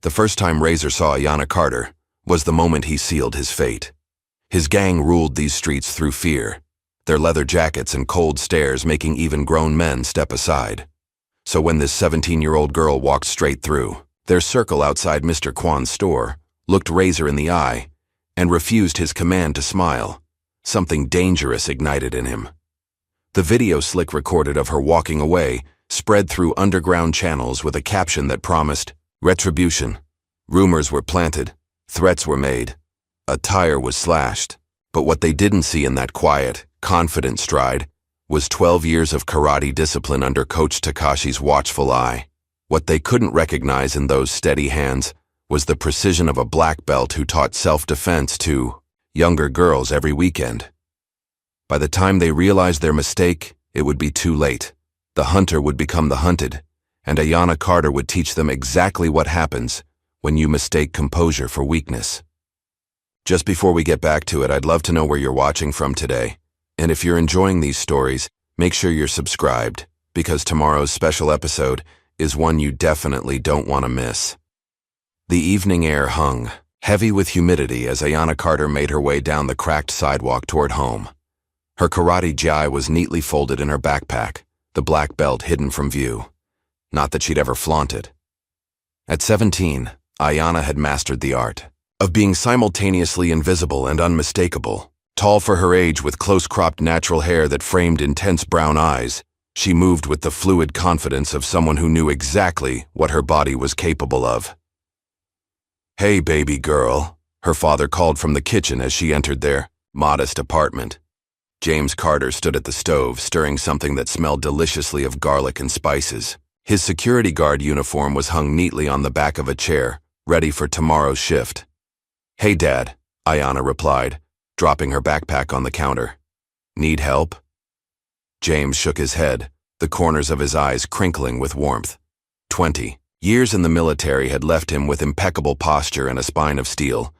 The first time Razor saw Ayanna Carter was the moment he sealed his fate. His gang ruled these streets through fear, their leather jackets and cold stares making even grown men step aside. So when this 17-year-old girl walked straight through their circle outside Mr. Kwan's store, looked Razor in the eye, and refused his command to smile, something dangerous ignited in him. The video Slick recorded of her walking away spread through underground channels with a caption that promised retribution. Rumors were planted, threats were made, a tire was slashed. But what they didn't see in that quiet, confident stride was 12 years of karate discipline under Coach Takashi's watchful eye. What they couldn't recognize in those steady hands was the precision of a black belt who taught self-defense to younger girls every weekend. By the time they realized their mistake, it would be too late. The hunter would become the hunted, and Ayanna Carter would teach them exactly what happens when you mistake composure for weakness. Just before we get back to it, I'd love to know where you're watching from today. And if you're enjoying these stories, make sure you're subscribed, because tomorrow's special episode is one you definitely don't want to miss. The evening air hung heavy with humidity as Ayanna Carter made her way down the cracked sidewalk toward home. Her karate gi was neatly folded in her backpack, the black belt hidden from view. Not that she'd ever flaunt it. At 17, Ayanna had mastered the art of being simultaneously invisible and unmistakable. Tall for her age with close-cropped natural hair that framed intense brown eyes, she moved with the fluid confidence of someone who knew exactly what her body was capable of. "Hey, baby girl," her father called from the kitchen as she entered their modest apartment. James Carter stood at the stove, stirring something that smelled deliciously of garlic and spices. His security guard uniform was hung neatly on the back of a chair, ready for tomorrow's shift. "Hey, Dad," Ayanna replied, dropping her backpack on the counter. "Need help?" James shook his head, the corners of his eyes crinkling with warmth. 20 years in the military had left him with impeccable posture and a spine of steel,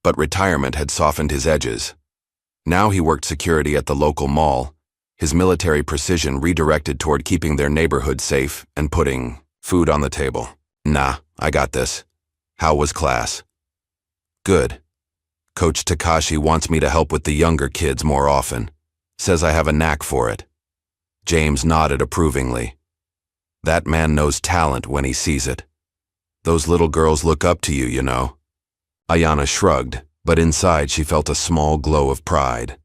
but retirement had softened his edges. Now he worked security at the local mall, his military precision redirected toward keeping their neighborhood safe and putting food on the table. "Nah, I got this. How was class?" "Good. Coach Takashi wants me to help with the younger kids more often. Says I have a knack for it." James nodded approvingly. "That man knows talent when he sees it. Those little girls look up to you, you know." Ayanna shrugged, but inside she felt a small glow of pride.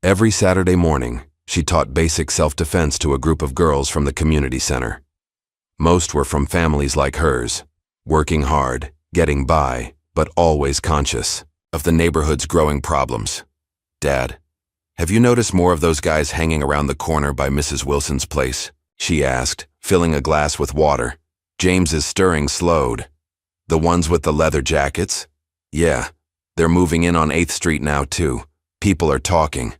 Every Saturday morning, she taught basic self-defense to a group of girls from the community center. Most were from families like hers, working hard, getting by, but always conscious of the neighborhood's growing problems. "Dad, have you noticed more of those guys hanging around the corner by Mrs. Wilson's place?" she asked, filling a glass with water. James's stirring slowed. "The ones with the leather jackets? Yeah, they're moving in on 8th Street now too. People are talking."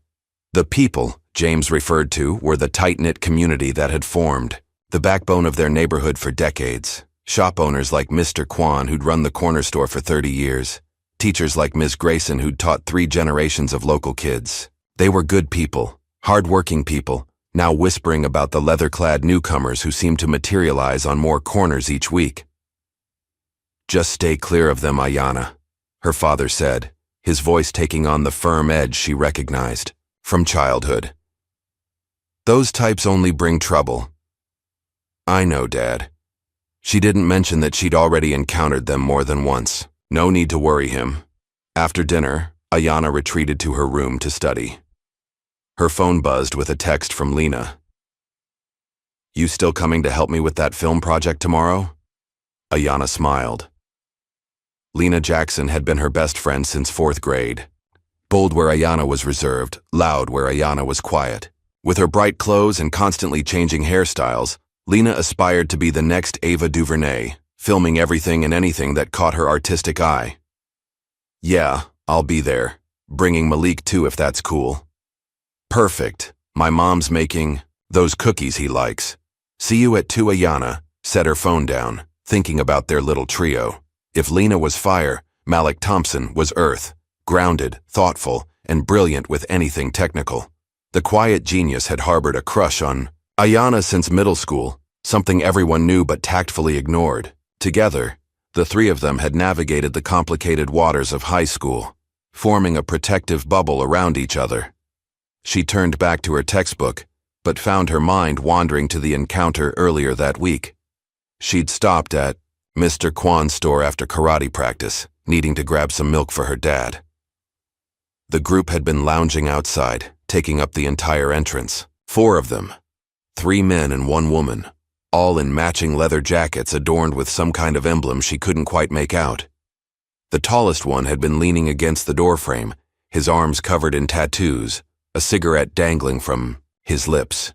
The people James referred to were the tight-knit community that had formed, the backbone of their neighborhood for decades. Shop owners like Mr. Kwan, who'd run the corner store for 30 years. Teachers like Ms. Grayson, who'd taught 3 generations of local kids. They were good people, hard-working people, now whispering about the leather-clad newcomers who seemed to materialize on more corners each week. "Just stay clear of them, Ayanna," her father said, his voice taking on the firm edge she recognized from childhood. "Those types only bring trouble." "I know, Dad." She didn't mention that she'd already encountered them more than once. No need to worry him. After dinner, Ayanna retreated to her room to study. Her phone buzzed with a text from Lena. "You still coming to help me with that film project tomorrow?" Ayanna smiled. Lena Jackson had been her best friend since 4th grade. Bold where Ayanna was reserved, loud where Ayanna was quiet. With her bright clothes and constantly changing hairstyles, Lena aspired to be the next Ava DuVernay, filming everything and anything that caught her artistic eye. "Yeah, I'll be there. Bringing Malik too if that's cool." "Perfect. My mom's making those cookies he likes. See you at 2." Ayanna set her phone down, thinking about their little trio. If Lena was fire, Malik Thompson was earth, grounded, thoughtful, and brilliant with anything technical. The quiet genius had harbored a crush on Ayanna since middle school, something everyone knew but tactfully ignored. Together, The three of them had navigated the complicated waters of high school, forming a protective bubble around each other. She turned back to her textbook, but found her mind wandering to the encounter earlier that week. She'd stopped at Mr. Kwan's store after karate practice, needing to grab some milk for her dad. The group had been lounging outside, taking up the entire entrance. 4 of them, 3 men and 1 woman, all in matching leather jackets adorned with some kind of emblem she couldn't quite make out. The tallest one had been leaning against the doorframe, his arms covered in tattoos, a cigarette dangling from his lips.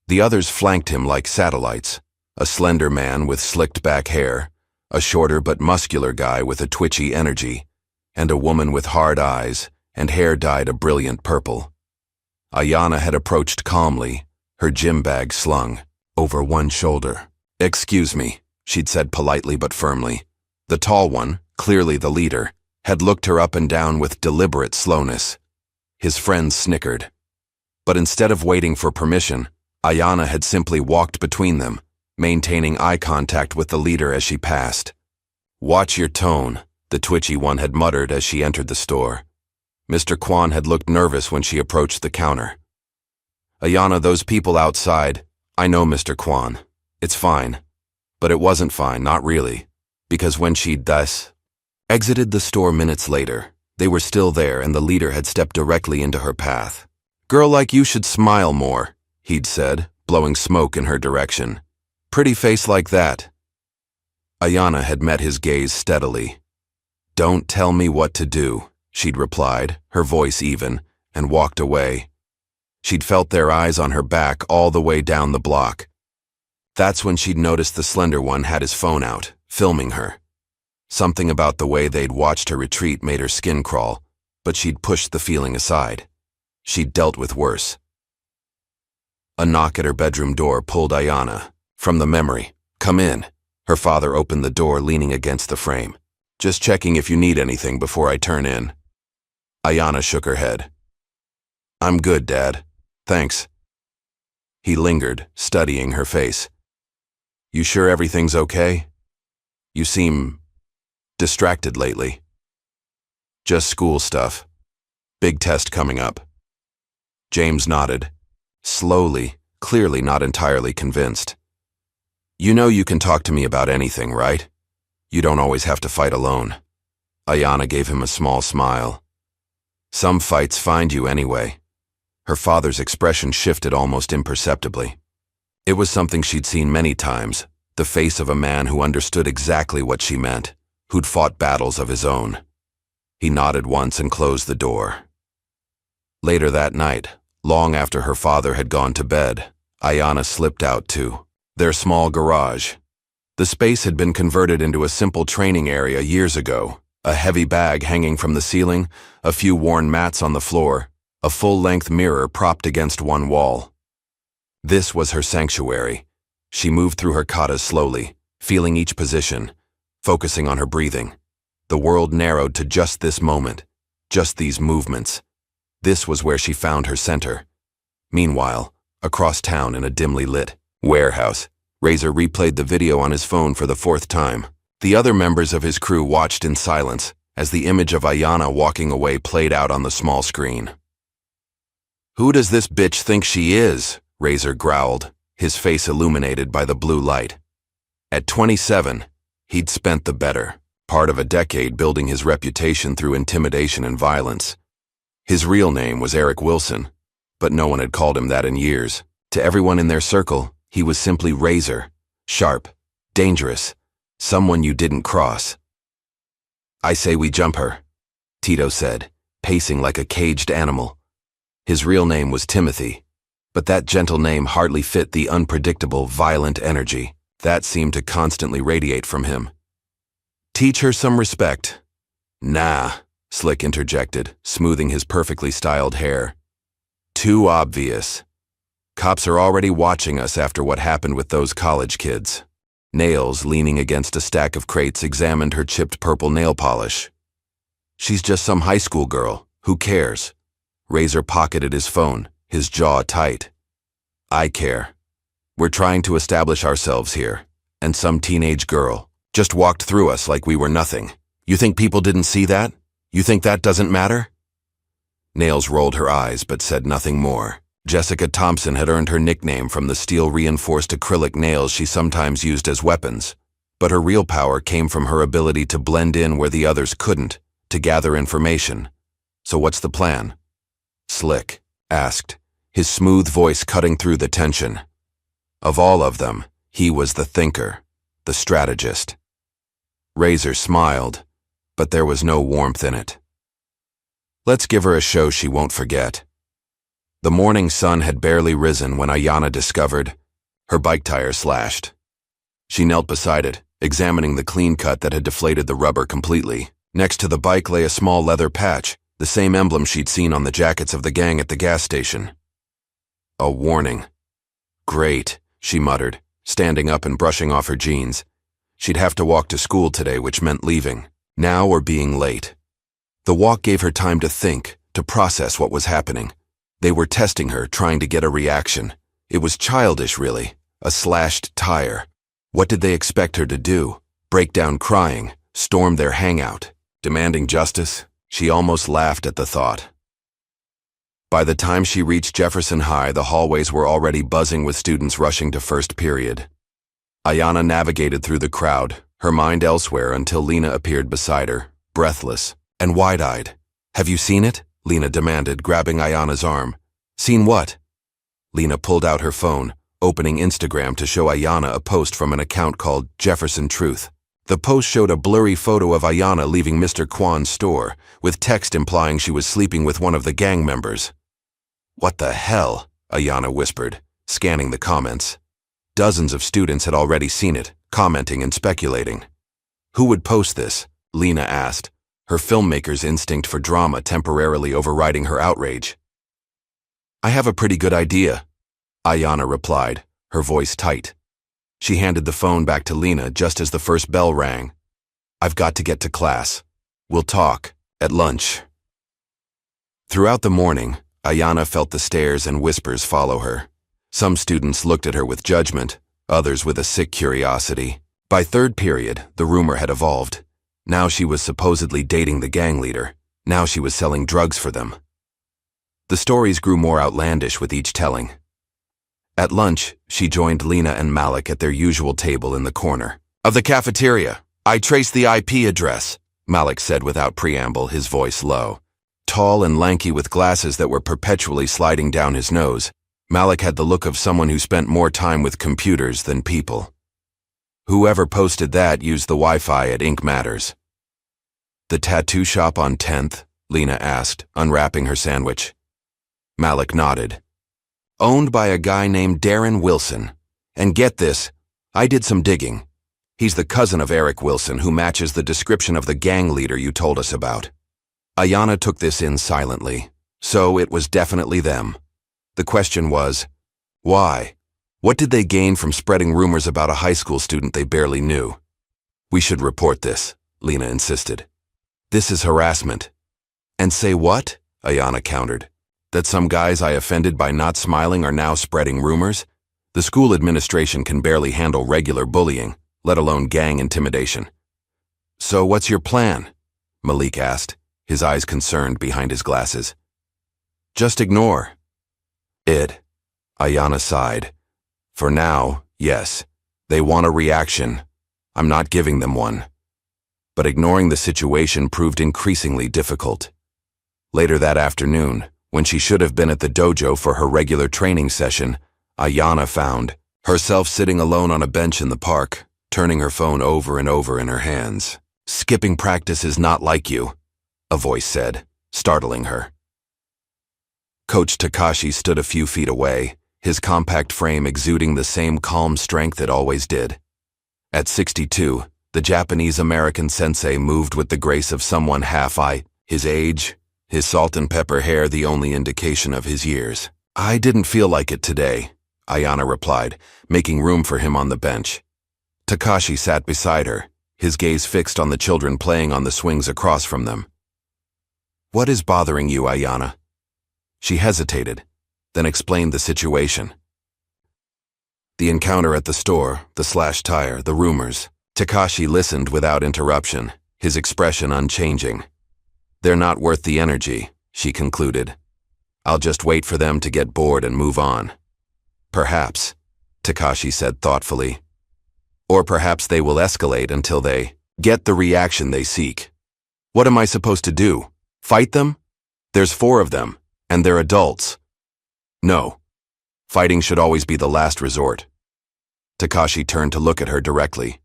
The others flanked him like satellites, a slender man with slicked back hair, a shorter but muscular guy with a twitchy energy, and a woman with hard eyes and hair dyed a brilliant purple. Ayanna had approached calmly, her gym bag slung over one shoulder. "Excuse me," she'd said politely but firmly. The tall one, clearly the leader, had looked her up and down with deliberate slowness. His friends snickered. But instead of waiting for permission, Ayanna had simply walked between them, maintaining eye contact with the leader as she passed. "Watch your tone," the twitchy one had muttered as she entered the store. Mr. Kwan had looked nervous when she approached the counter. "Ayanna, those people outside, I know, Mr. Kwan. It's fine." But it wasn't fine, not really, because when she'd thus exited the store minutes later, they were still there and the leader had stepped directly into her path. "Girl like you should smile more," he'd said, blowing smoke in her direction. "Pretty face like that." Ayanna had met his gaze steadily. "Don't tell me what to do," she'd replied, her voice even, and walked away. She'd felt their eyes on her back all the way down the block. That's when she'd noticed the slender one had his phone out, filming her. Something about the way they'd watched her retreat made her skin crawl, but she'd pushed the feeling aside. She'd dealt with worse. A knock at her bedroom door pulled Ayanna from the memory. "Come in." Her father opened the door, leaning against the frame. "Just checking if you need anything before I turn in." Ayanna shook her head. "I'm good, Dad. Thanks." He lingered, studying her face. "You sure everything's okay? You seem distracted lately." "Just school stuff. Big test coming up." James nodded, slowly, clearly not entirely convinced. "You know you can talk to me about anything, right? You don't always have to fight alone." Ayanna gave him a small smile. "Some fights find you anyway." Her father's expression shifted almost imperceptibly. It was something she'd seen many times, the face of a man who understood exactly what she meant, who'd fought battles of his own. He nodded once and closed the door. Later that night, long after her father had gone to bed, Ayanna slipped out to their small garage. The space had been converted into a simple training area years ago, a heavy bag hanging from the ceiling, a few worn mats on the floor, a full-length mirror propped against one wall. This was her sanctuary. She moved through her katas slowly, feeling each position, focusing on her breathing. The world narrowed to just this moment, just these movements. This was where she found her center. Meanwhile, across town in a dimly lit warehouse, Razor replayed the video on his phone for the 4th time. The other members of his crew watched in silence as the image of Ayanna walking away played out on the small screen. "Who does this bitch think she is?" Razor growled, his face illuminated by the blue light. At 27, he'd spent the better part of a decade building his reputation through intimidation and violence. His real name was Eric Wilson, but no one had called him that in years. To everyone in their circle, he was simply Razor, sharp, dangerous, someone you didn't cross. "I say we jump her," Tito said, pacing like a caged animal. His real name was Timothy, but that gentle name hardly fit the unpredictable, violent energy that seemed to constantly radiate from him. "Teach her some respect." "Nah," Slick interjected, smoothing his perfectly styled hair. "Too obvious. Cops are already watching us after what happened with those college kids." Nails, leaning against a stack of crates, examined her chipped purple nail polish. "She's just some high school girl. Who cares?" Razor pocketed his phone, his jaw tight. "I care. We're trying to establish ourselves here, and some teenage girl Just walked through us like we were nothing. You think people didn't see that? You think that doesn't matter?" Nails rolled her eyes but said nothing more. Jessica Thompson had earned her nickname from the steel-reinforced acrylic nails she sometimes used as weapons, but her real power came from her ability to blend in where the others couldn't, to gather information. "So what's the plan?" Slick asked, his smooth voice cutting through the tension. Of all of them, he was the thinker, the strategist. Razor smiled, but there was no warmth in it. "Let's give her a show she won't forget." The morning sun had barely risen when Ayanna discovered her bike tire slashed. She knelt beside it, examining the clean cut that had deflated the rubber completely. Next to the bike lay a small leather patch, the same emblem she'd seen on the jackets of the gang at the gas station. A warning. "Great," she muttered, standing up and brushing off her jeans. She'd have to walk to school today, which meant leaving, now or being late. The walk gave her time to think, to process what was happening. They were testing her, trying to get a reaction. It was childish, really. A slashed tire. What did they expect her to do? Break down crying, storm their hangout, demanding justice? She almost laughed at the thought. By the time she reached Jefferson High, the hallways were already buzzing with students rushing to first period. Ayanna navigated through the crowd, her mind elsewhere until Lena appeared beside her, breathless and wide-eyed. "Have you seen it?" Lena demanded, grabbing Ayanna's arm. "Seen what?" Lena pulled out her phone, opening Instagram to show Ayanna a post from an account called Jefferson Truth. The post showed a blurry photo of Ayanna leaving Mr. Kwan's store, with text implying she was sleeping with one of the gang members. "What the hell?" Ayanna whispered, scanning the comments. Dozens of students had already seen it, commenting and speculating. "Who would post this?" Lena asked, her filmmaker's instinct for drama temporarily overriding her outrage. "I have a pretty good idea," Ayanna replied, her voice tight. She handed the phone back to Lena just as the first bell rang. "I've got to get to class. We'll talk at lunch." Throughout the morning, Ayanna felt the stares and whispers follow her. Some students looked at her with judgment, others with a sick curiosity. By third period, the rumor had evolved. Now she was supposedly dating the gang leader. Now she was selling drugs for them. The stories grew more outlandish with each telling. At lunch, she joined Lena and Malik at their usual table in the corner of the cafeteria. "I traced the IP address," Malik said without preamble, his voice low. Tall and lanky with glasses that were perpetually sliding down his nose, Malik had the look of someone who spent more time with computers than people. "Whoever posted that used the Wi-Fi at Ink Matters." "The tattoo shop on 10th?" Lena asked, unwrapping her sandwich. Malik nodded. "Owned by a guy named Darren Wilson. And get this, I did some digging. He's the cousin of Eric Wilson, who matches the description of the gang leader you told us about." Ayanna took this in silently. So it was definitely them. The question was, why? What did they gain from spreading rumors about a high school student they barely knew? "We should report this," Lena insisted. "This is harassment." "And say what?" Ayanna countered. "That some guys I offended by not smiling are now spreading rumors? The school administration can barely handle regular bullying, let alone gang intimidation." "So what's your plan?" Malik asked, his eyes concerned behind his glasses. "Just ignore." "It." Ayanna sighed. "For now, yes. They want a reaction. I'm not giving them one." But ignoring the situation proved increasingly difficult. Later that afternoon, when she should have been at the dojo for her regular training session, Ayanna found herself sitting alone on a bench in the park, turning her phone over and over in her hands. "Skipping practice is not like you," a voice said, startling her. Coach Takashi stood a few feet away, his compact frame exuding the same calm strength it always did. At 62, the Japanese-American sensei moved with the grace of someone his age, his salt and pepper hair the only indication of his years. "I didn't feel like it today," Ayanna replied, making room for him on the bench. Takashi sat beside her, his gaze fixed on the children playing on the swings across from them. "What is bothering you, Ayanna?" She hesitated, then explained the situation. The encounter at the store, the slashed tire, the rumors. Takashi listened without interruption, his expression unchanging. They're not worth the energy, she concluded. I'll just wait for them to get bored and move on. Perhaps, Takashi said thoughtfully. Or perhaps they will escalate until they get the reaction they seek. What am I supposed to do? Fight them? There's 4 of them, and they're adults. No. Fighting should always be the last resort. Takashi turned to look at her directly.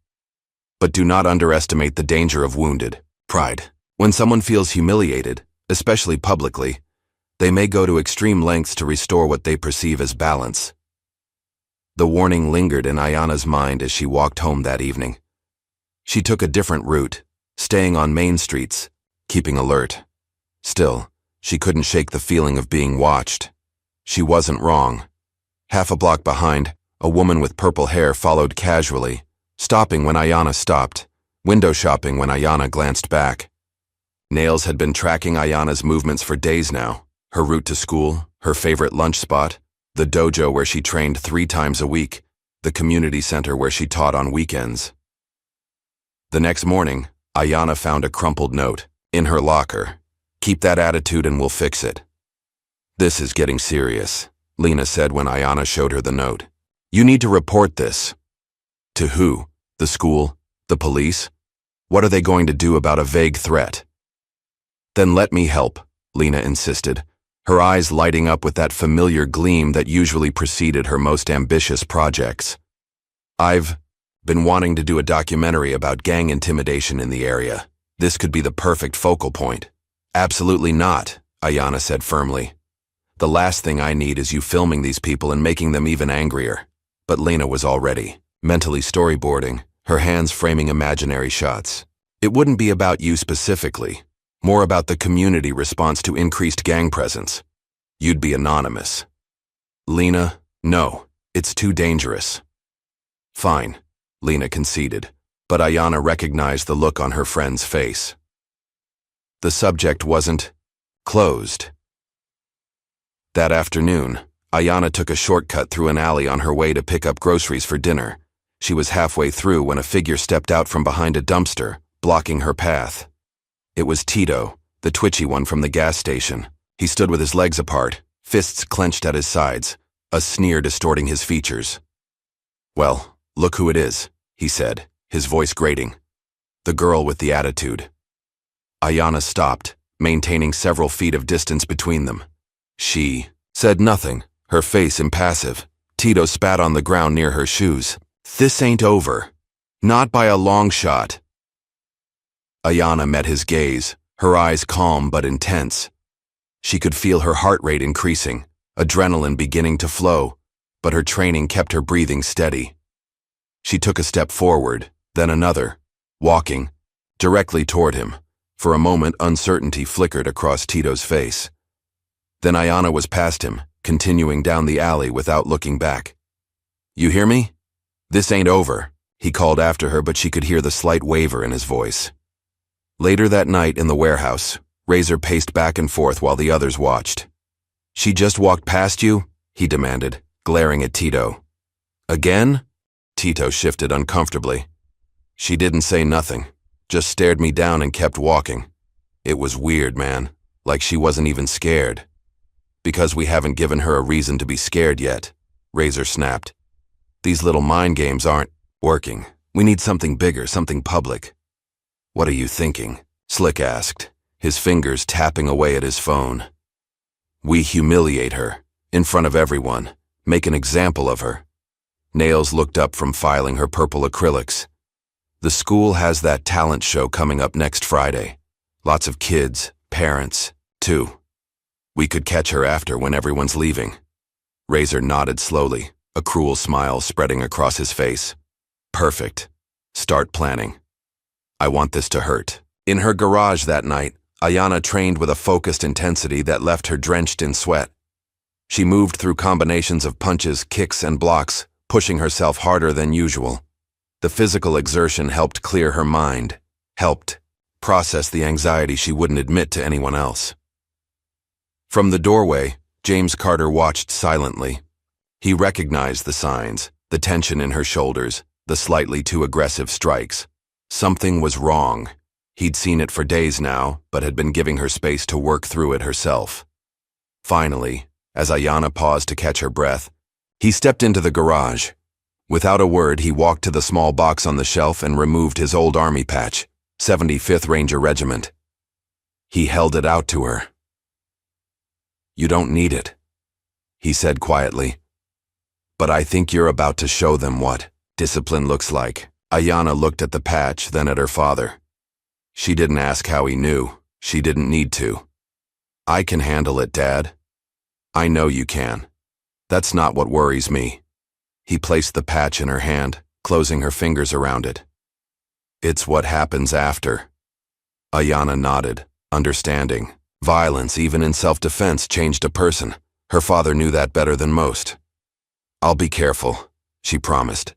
But do not underestimate the danger of wounded pride. When someone feels humiliated, especially publicly, they may go to extreme lengths to restore what they perceive as balance. The warning lingered in Ayana's mind as she walked home that evening. She took a different route, staying on main streets, keeping alert. Still, she couldn't shake the feeling of being watched. She wasn't wrong. Half a block behind, a woman with purple hair followed casually, stopping when Ayana stopped, window shopping when Ayana glanced back. Nails had been tracking Ayana's movements for days now, her route to school, her favorite lunch spot, the dojo where she trained 3 times a week, the community center where she taught on weekends. The next morning, Ayana found a crumpled note in her locker. Keep that attitude and we'll fix it. This is getting serious, Lena said when Ayana showed her the note. You need to report this. To who? The school? The police? What are they going to do about a vague threat? Then let me help, Lena insisted, her eyes lighting up with that familiar gleam that usually preceded her most ambitious projects. I've been wanting to do a documentary about gang intimidation in the area. This could be the perfect focal point. Absolutely not, Ayana said firmly. The last thing I need is you filming these people and making them even angrier. But Lena was already mentally storyboarding, her hands framing imaginary shots. It wouldn't be about you specifically, more about the community response to increased gang presence. You'd be anonymous. Lena, no, it's too dangerous. Fine, Lena conceded, but Ayana recognized the look on her friend's face. The subject wasn't closed. That afternoon, Ayana took a shortcut through an alley on her way to pick up groceries for dinner. She was halfway through when a figure stepped out from behind a dumpster, blocking her path. It was Tito, the twitchy one from the gas station. He stood with his legs apart, fists clenched at his sides, a sneer distorting his features. Well, look who it is, he said, his voice grating. The girl with the attitude. Ayana stopped, maintaining several feet of distance between them. She said nothing, her face impassive. Tito spat on the ground near her shoes. This ain't over. Not by a long shot. Ayana met his gaze, her eyes calm but intense. She could feel her heart rate increasing, adrenaline beginning to flow, but her training kept her breathing steady. She took a step forward, then another, walking directly toward him. For a moment, uncertainty flickered across Tito's face. Then Ayana was past him, continuing down the alley without looking back. You hear me? This ain't over, he called after her, but she could hear the slight waver in his voice. Later that night in the warehouse, Razor paced back and forth while the others watched. She just walked past you? He demanded, glaring at Tito. Again? Tito shifted uncomfortably. She didn't say nothing, just stared me down and kept walking. It was weird, man, like she wasn't even scared. Because we haven't given her a reason to be scared yet, Razor snapped. These little mind games aren't working. We need something bigger, something public. What are you thinking? Slick asked, his fingers tapping away at his phone. We humiliate her, in front of everyone, make an example of her. Nails looked up from filing her purple acrylics. The school has that talent show coming up next Friday. Lots of kids, parents, too. We could catch her after when everyone's leaving. Razor nodded slowly, a cruel smile spreading across his face. Perfect. Start planning. I want this to hurt. In her garage that night, Ayana trained with a focused intensity that left her drenched in sweat. She moved through combinations of punches, kicks, and blocks, pushing herself harder than usual. The physical exertion helped clear her mind, helped process the anxiety she wouldn't admit to anyone else. From the doorway, James Carter watched silently. He recognized the signs, the tension in her shoulders, the slightly too aggressive strikes. Something was wrong. He'd seen it for days now, but had been giving her space to work through it herself. Finally, as Ayanna paused to catch her breath, he stepped into the garage. Without a word, he walked to the small box on the shelf and removed his old army patch, 75th Ranger Regiment. He held it out to her. "You don't need it," he said quietly. "But I think you're about to show them what discipline looks like." Ayanna looked at the patch, then at her father. She didn't ask how he knew. She didn't need to. "I can handle it, Dad." "I know you can. That's not what worries me." He placed the patch in her hand, closing her fingers around it. "It's what happens after." Ayanna nodded, understanding. Violence, even in self-defense, changed a person. Her father knew that better than most. "I'll be careful," she promised.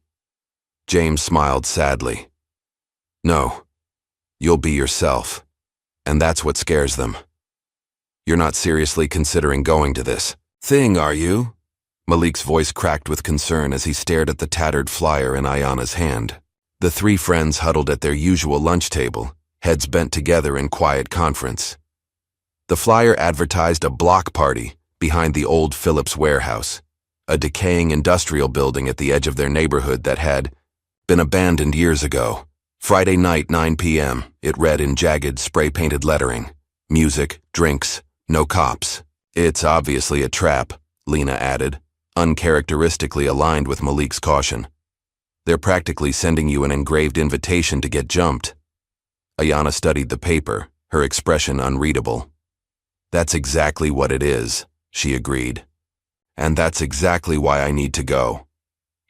James smiled sadly. "No, you'll be yourself. And that's what scares them. You're not seriously considering going to this thing, are you?" Malik's voice cracked with concern as he stared at the tattered flyer in Ayanna's hand. The three friends huddled at their usual lunch table, heads bent together in quiet conference. The flyer advertised a block party behind the old Phillips warehouse, a decaying industrial building at the edge of their neighborhood that had been abandoned years ago. Friday night, 9 p.m., it read in jagged, spray-painted lettering. Music, drinks, no cops. "It's obviously a trap," Lena added, uncharacteristically aligned with Malik's caution. "They're practically sending you an engraved invitation to get jumped." Ayanna studied the paper, her expression unreadable. "That's exactly what it is," she agreed. "And that's exactly why I need to go."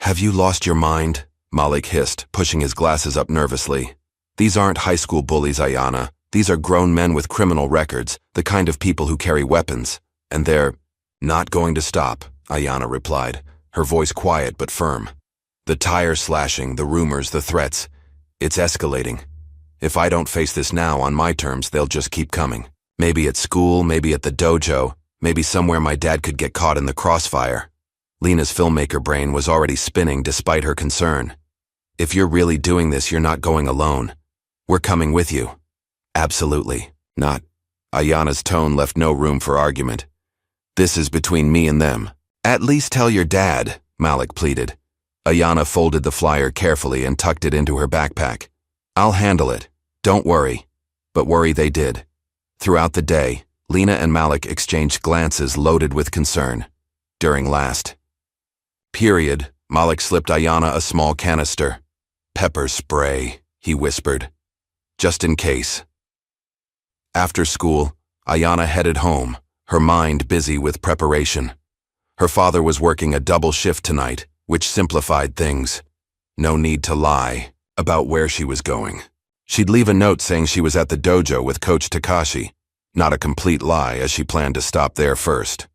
"Have you lost your mind?" Malik hissed, pushing his glasses up nervously. "These aren't high school bullies, Ayanna. These are grown men with criminal records, the kind of people who carry weapons. And they're not going to stop," Ayanna replied, her voice quiet but firm. "The tire slashing, the rumors, the threats. It's escalating. If I don't face this now on my terms, they'll just keep coming. Maybe at school, maybe at the dojo, maybe somewhere my dad could get caught in the crossfire." Lena's filmmaker brain was already spinning despite her concern. "If you're really doing this, you're not going alone. We're coming with you." "Absolutely not." Ayanna's tone left no room for argument. "This is between me and them." "At least tell your dad," Malik pleaded. Ayanna folded the flyer carefully and tucked it into her backpack. "I'll handle it. Don't worry." But worry they did. Throughout the day, Lena and Malik exchanged glances loaded with concern. During last period, Malik slipped Ayanna a small canister. "Pepper spray," he whispered. "Just in case." After school, Ayanna headed home, her mind busy with preparation. Her father was working a double shift tonight, which simplified things. No need to lie about where she was going. She'd leave a note saying she was at the dojo with Coach Takashi, not a complete lie as she planned to stop there first.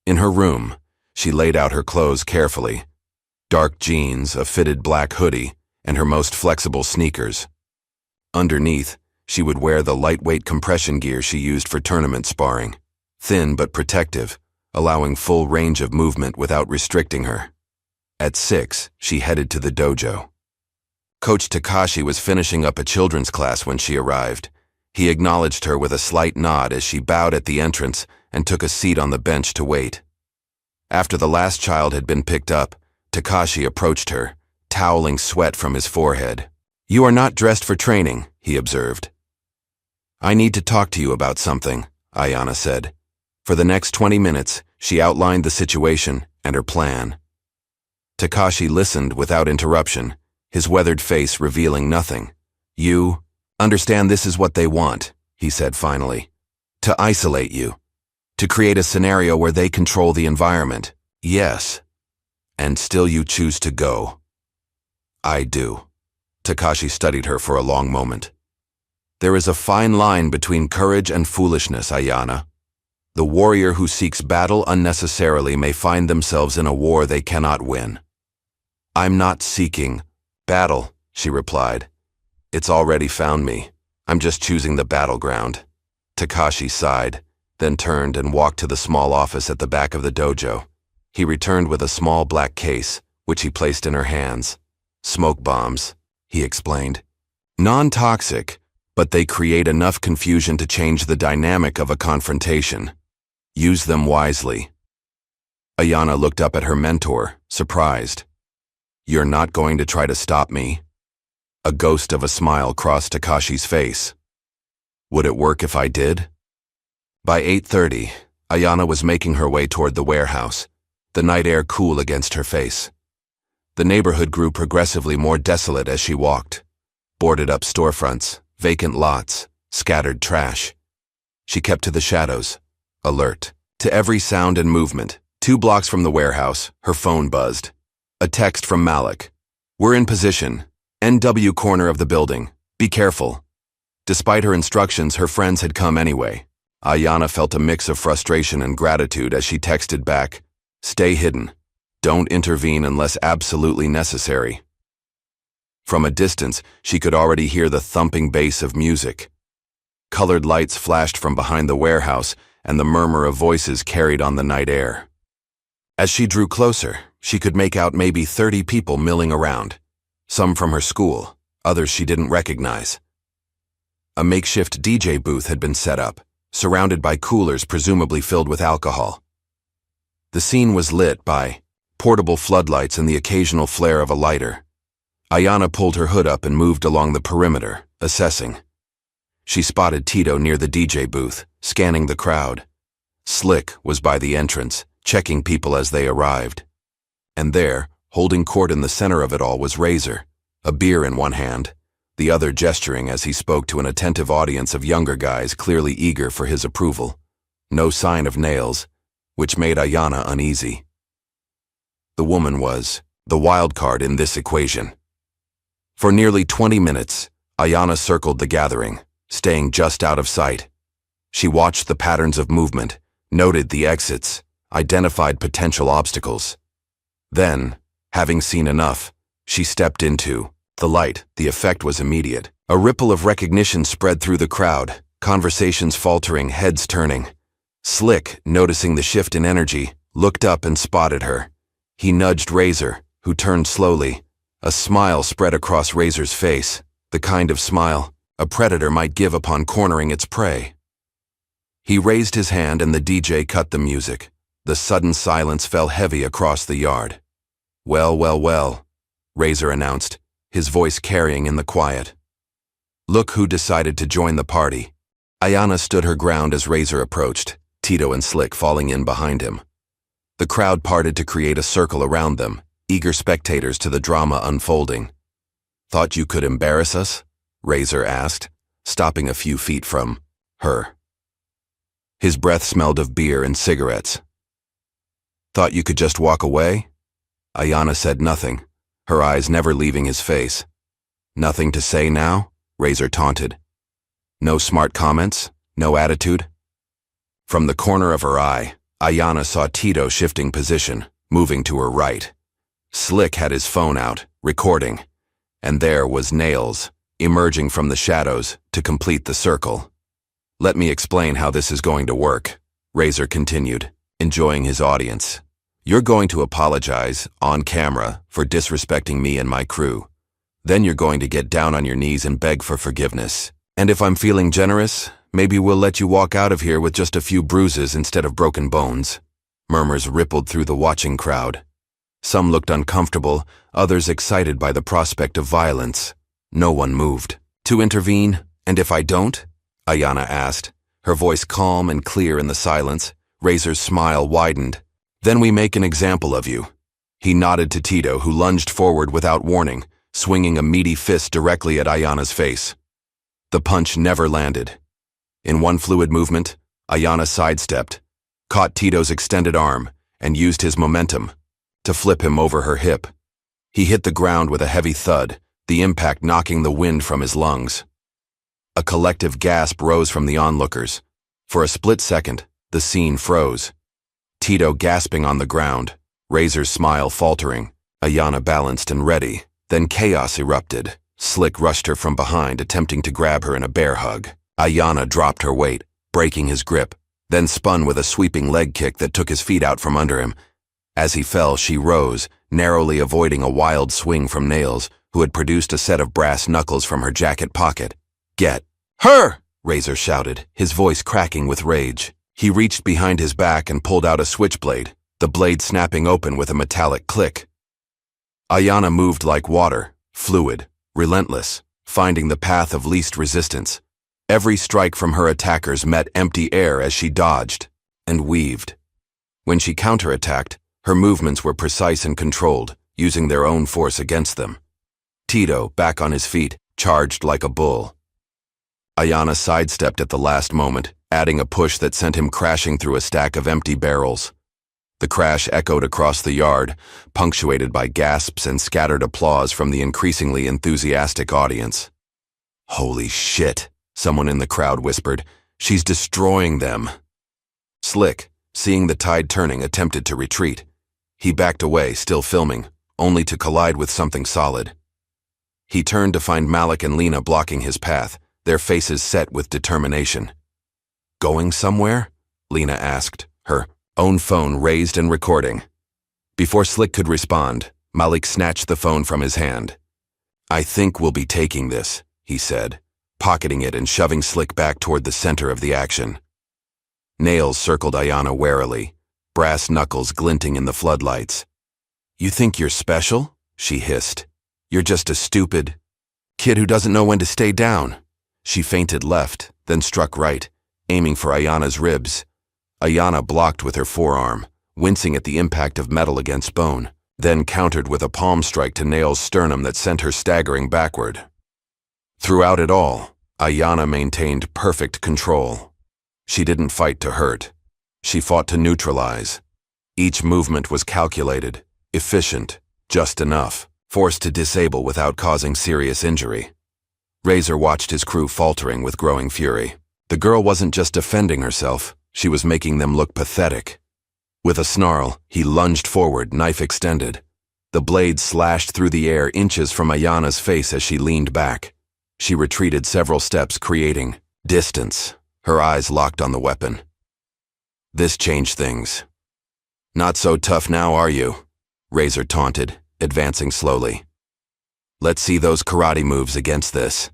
In her room, she laid out her clothes carefully. Dark jeans, a fitted black hoodie, and her most flexible sneakers. Underneath, she would wear the lightweight compression gear she used for tournament sparring, thin but protective, allowing full range of movement without restricting her. At 6, she headed to the dojo. Coach Takashi was finishing up a children's class when she arrived. He acknowledged her with a slight nod as she bowed at the entrance and took a seat on the bench to wait. After the last child had been picked up, Takashi approached her, toweling sweat from his forehead. "You are not dressed for training," he observed. "I need to talk to you about something," Ayanna said. For the next 20 minutes, she outlined the situation and her plan. Takashi listened without interruption, his weathered face revealing nothing. "You understand this is what they want," he said finally. "To isolate you. To create a scenario where they control the environment. Yes. And still you choose to go." "I do." Takashi studied her for a long moment. "There is a fine line between courage and foolishness, Ayanna. The warrior who seeks battle unnecessarily may find themselves in a war they cannot win." "I'm not seeking battle," she replied. "It's already found me. I'm just choosing the battleground." Takashi sighed, then turned and walked to the small office at the back of the dojo. He returned with a small black case, which he placed in her hands. Smoke bombs, he explained. Non-toxic, but they create enough confusion to change the dynamic of a confrontation. Use them wisely. Ayana looked up at her mentor, surprised. You're not going to try to stop me? A ghost of a smile crossed Takashi's face. Would it work if I did? By 8:30, Ayana was making her way toward the warehouse, the night air cool against her face. The neighborhood grew progressively more desolate as she walked. Boarded-up storefronts, vacant lots, scattered trash. She kept to the shadows, alert. To every sound and movement, 2 blocks from the warehouse, her phone buzzed. A text from Malik. We're in position. NW corner of the building. Be careful. Despite her instructions, her friends had come anyway. Ayana felt a mix of frustration and gratitude as she texted back, Stay hidden. Don't intervene unless absolutely necessary. From a distance, she could already hear the thumping bass of music. Colored lights flashed from behind the warehouse, and the murmur of voices carried on the night air. As she drew closer, she could make out maybe 30 people milling around. Some from her school, others she didn't recognize. A makeshift DJ booth had been set up, surrounded by coolers presumably filled with alcohol. The scene was lit by portable floodlights and the occasional flare of a lighter. Ayana pulled her hood up and moved along the perimeter, assessing. She spotted Tito near the DJ booth, scanning the crowd. Slick was by the entrance, checking people as they arrived. And there, holding court in the center of it all, was Razor, a beer in one hand, the other gesturing as he spoke to an attentive audience of younger guys clearly eager for his approval. No sign of nails, which made Ayana uneasy. The woman was the wild card in this equation. For nearly 20 minutes, Ayana circled the gathering, staying just out of sight. She watched the patterns of movement, noted the exits, identified potential obstacles. Then, having seen enough, she stepped into the light. The effect was immediate. A ripple of recognition spread through the crowd, conversations faltering, heads turning. Slick, noticing the shift in energy, looked up and spotted her. He nudged Razor, who turned slowly. A smile spread across Razor's face, the kind of smile a predator might give upon cornering its prey. He raised his hand and the DJ cut the music. The sudden silence fell heavy across the yard. Well, well, well, Razor announced, his voice carrying in the quiet. Look who decided to join the party. Ayana stood her ground as Razor approached, Tito and Slick falling in behind him. The crowd parted to create a circle around them, eager spectators to the drama unfolding. Thought you could embarrass us? Razor asked, stopping a few feet from her. His breath smelled of beer and cigarettes. Thought you could just walk away? Ayana said nothing, her eyes never leaving his face. Nothing to say now? Razor taunted. No smart comments? No attitude? From the corner of her eye, Ayana saw Tito shifting position, moving to her right. Slick had his phone out, recording, and there was Nails, emerging from the shadows to complete the circle. Let me explain how this is going to work, Razor continued, enjoying his audience. You're going to apologize, on camera, for disrespecting me and my crew. Then you're going to get down on your knees and beg for forgiveness. And if I'm feeling generous, maybe we'll let you walk out of here with just a few bruises instead of broken bones. Murmurs rippled through the watching crowd. Some looked uncomfortable, others excited by the prospect of violence. No one moved. To intervene, and if I don't? Ayana asked, her voice calm and clear in the silence. Razor's smile widened. Then we make an example of you. He nodded to Tito, who lunged forward without warning, swinging a meaty fist directly at Ayana's face. The punch never landed. In one fluid movement, Ayana sidestepped, caught Tito's extended arm, and used his momentum to flip him over her hip. He hit the ground with a heavy thud, the impact knocking the wind from his lungs. A collective gasp rose from the onlookers. For a split second, the scene froze. Tito gasping on the ground, Razor's smile faltering, Ayana balanced and ready. Then chaos erupted. Slick rushed her from behind, attempting to grab her in a bear hug. Ayana dropped her weight, breaking his grip, then spun with a sweeping leg kick that took his feet out from under him. As he fell, she rose, narrowly avoiding a wild swing from Nails, who had produced a set of brass knuckles from her jacket pocket. "Get her!" Razor shouted, his voice cracking with rage. He reached behind his back and pulled out a switchblade, the blade snapping open with a metallic click. Ayanna moved like water, fluid, relentless, finding the path of least resistance. Every strike from her attackers met empty air as she dodged and weaved. When she counterattacked, her movements were precise and controlled, using their own force against them. Tito, back on his feet, charged like a bull. Ayanna sidestepped at the last moment, adding a push that sent him crashing through a stack of empty barrels. The crash echoed across the yard, punctuated by gasps and scattered applause from the increasingly enthusiastic audience. "Holy shit," someone in the crowd whispered. "She's destroying them." Slick, seeing the tide turning, attempted to retreat. He backed away, still filming, only to collide with something solid. He turned to find Malik and Lena blocking his path, their faces set with determination. "Going somewhere?" Lena asked, her own phone raised and recording. Before Slick could respond, Malik snatched the phone from his hand. "I think we'll be taking this," he said, pocketing it and shoving Slick back toward the center of the action. Nails circled Ayanna warily, brass knuckles glinting in the floodlights. "You think you're special?" she hissed. "You're just a stupid kid who doesn't know when to stay down." She feinted left, then struck right, aiming for Ayanna's ribs. Ayanna blocked with her forearm, wincing at the impact of metal against bone, then countered with a palm strike to Nails' sternum that sent her staggering backward. Throughout it all, Ayanna maintained perfect control. She didn't fight to hurt. She fought to neutralize. Each movement was calculated, efficient, just enough, forced to disable without causing serious injury. Razor watched his crew faltering with growing fury. The girl wasn't just defending herself, she was making them look pathetic. With a snarl, he lunged forward, knife extended. The blade slashed through the air inches from Ayanna's face as she leaned back. She retreated several steps, creating distance, her eyes locked on the weapon. This changed things. "Not so tough now, are you?" Razor taunted, advancing slowly. "Let's see those karate moves against this."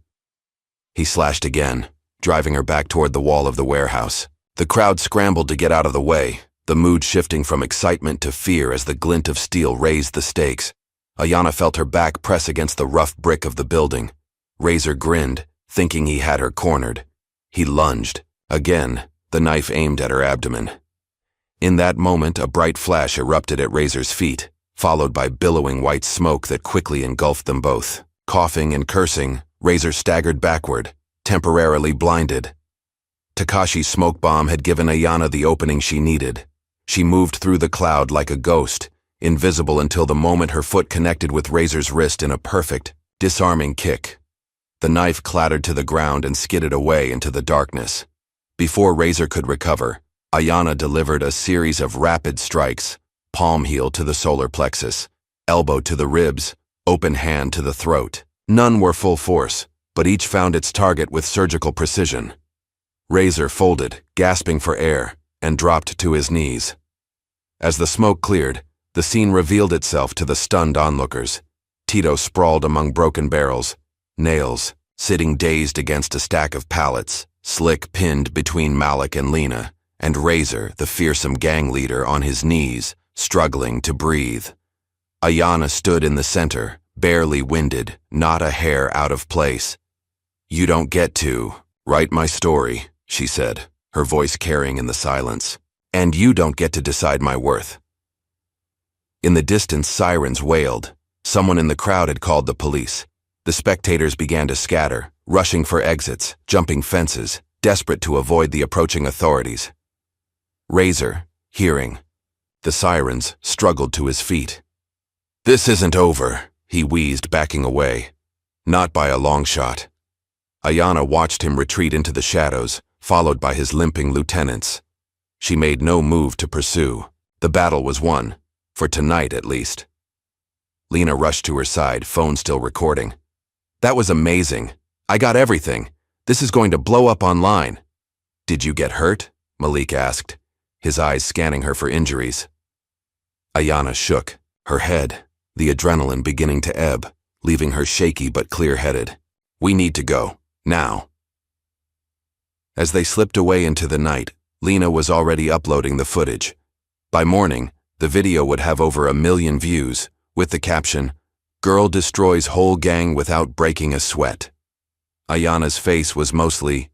He slashed again, driving her back toward the wall of the warehouse. The crowd scrambled to get out of the way, the mood shifting from excitement to fear as the glint of steel raised the stakes. Ayanna felt her back press against the rough brick of the building. Razor grinned, thinking he had her cornered. He lunged. Again, the knife aimed at her abdomen. In that moment, a bright flash erupted at Razor's feet, followed by billowing white smoke that quickly engulfed them both. Coughing and cursing, Razor staggered backward, temporarily blinded. Takashi's smoke bomb had given Ayanna the opening she needed. She moved through the cloud like a ghost, invisible until the moment her foot connected with Razor's wrist in a perfect, disarming kick. The knife clattered to the ground and skidded away into the darkness. Before Razor could recover, Ayanna delivered a series of rapid strikes, palm heel to the solar plexus, elbow to the ribs, open hand to the throat. None were full force, but each found its target with surgical precision. Razor folded, gasping for air, and dropped to his knees. As the smoke cleared, the scene revealed itself to the stunned onlookers. Tito sprawled among broken barrels, Nails, sitting dazed against a stack of pallets, Slick pinned between Malik and Lena, and Razor, the fearsome gang leader, on his knees, struggling to breathe. Ayanna stood in the center, barely winded, not a hair out of place. "You don't get to write my story," she said, her voice carrying in the silence. "And you don't get to decide my worth." In the distance, sirens wailed. Someone in the crowd had called the police. The spectators began to scatter, rushing for exits, jumping fences, desperate to avoid the approaching authorities. Razor, hearing the sirens, struggled to his feet. "This isn't over," he wheezed, backing away. Not by a long shot. Ayanna watched him retreat into the shadows, followed by his limping lieutenants. She made no move to pursue. The battle was won, for tonight at least. Lena rushed to her side, phone still recording. "That was amazing. I got everything. This is going to blow up online." "Did you get hurt?" Malik asked, his eyes scanning her for injuries. Ayanna shook, her head, the adrenaline beginning to ebb, leaving her shaky but clear-headed. "We need to go, now." As they slipped away into the night, Lena was already uploading the footage. By morning, the video would have over 1 million views, with the caption, "Girl destroys whole gang without breaking a sweat." Ayana's face was mostly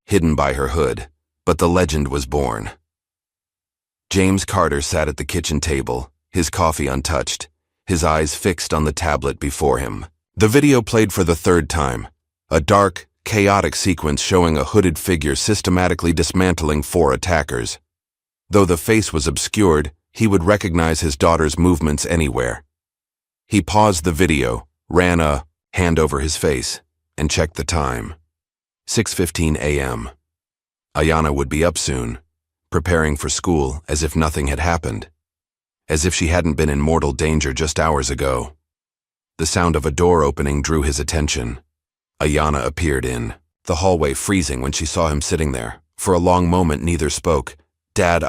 hidden by her hood, but the legend was born. James Carter sat at the kitchen table, his coffee untouched, his eyes fixed on the tablet before him. The video played for the third time, a dark, chaotic sequence showing a hooded figure systematically dismantling 4 attackers. Though the face was obscured, he would recognize his daughter's movements anywhere. He paused the video, ran a hand over his face, and checked the time. 6:15 a.m. Ayana would be up soon, preparing for school as if nothing had happened, as if she hadn't been in mortal danger just hours ago. The sound of a door opening drew his attention. Ayana appeared in the hallway, freezing when she saw him sitting there. For a long moment, neither spoke. "Dad,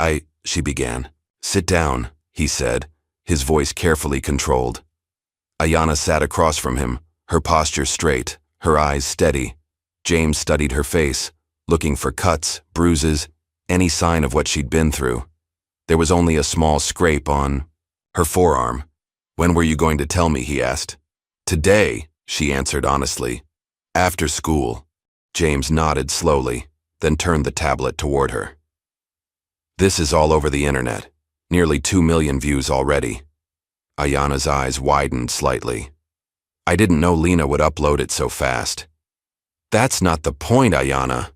she began. "Sit down," he said, his voice carefully controlled. Ayana sat across from him, her posture straight, her eyes steady. James studied her face, looking for cuts, bruises, any sign of what she'd been through. There was only a small scrape on her forearm. "When were you going to tell me?" he asked. "Today," she answered honestly. "After school." James nodded slowly, then turned the tablet toward her. "This is all over the internet. Nearly 2 million views already." Ayana's eyes widened slightly. "I didn't know Lena would upload it so fast." "That's not the point, Ayana."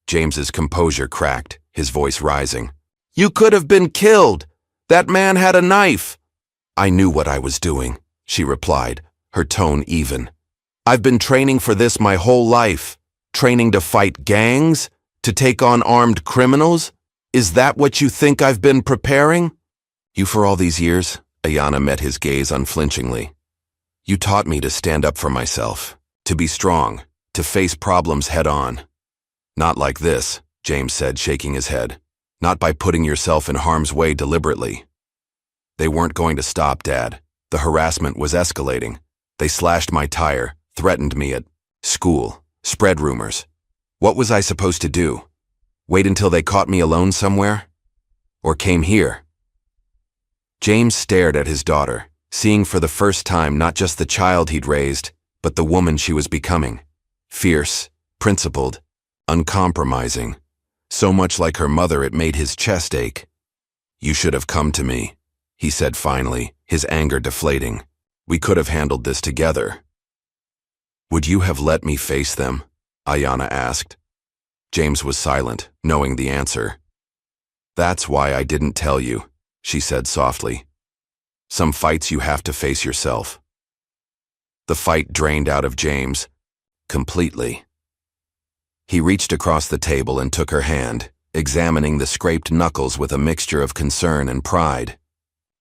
James's composure cracked, his voice rising. "You could have been killed. That man had a knife." "I knew what I was doing," she replied, her tone even. "I've been training for this my whole life. Training to fight gangs? To take on armed criminals? Is that what you think I've been preparing?" "You for all these years?" Ayana met his gaze unflinchingly. "You taught me to stand up for myself, to be strong, to face problems head on." "Not like this," James said, shaking his head. "Not by putting yourself in harm's way deliberately." "They weren't going to stop, Dad. The harassment was escalating. They slashed my tire, threatened me at school, spread rumors. What was I supposed to do? Wait until they caught me alone somewhere? Or came here?" James stared at his daughter, seeing for the first time not just the child he'd raised, but the woman she was becoming. Fierce, principled, uncompromising. So much like her mother it made his chest ache. "You should have come to me," he said finally, his anger deflating. "We could have handled this together." "Would you have let me face them?" Ayana asked. James was silent, knowing the answer. "That's why I didn't tell you," she said softly. "Some fights you have to face yourself." The fight drained out of James, completely. He reached across the table and took her hand, examining the scraped knuckles with a mixture of concern and pride.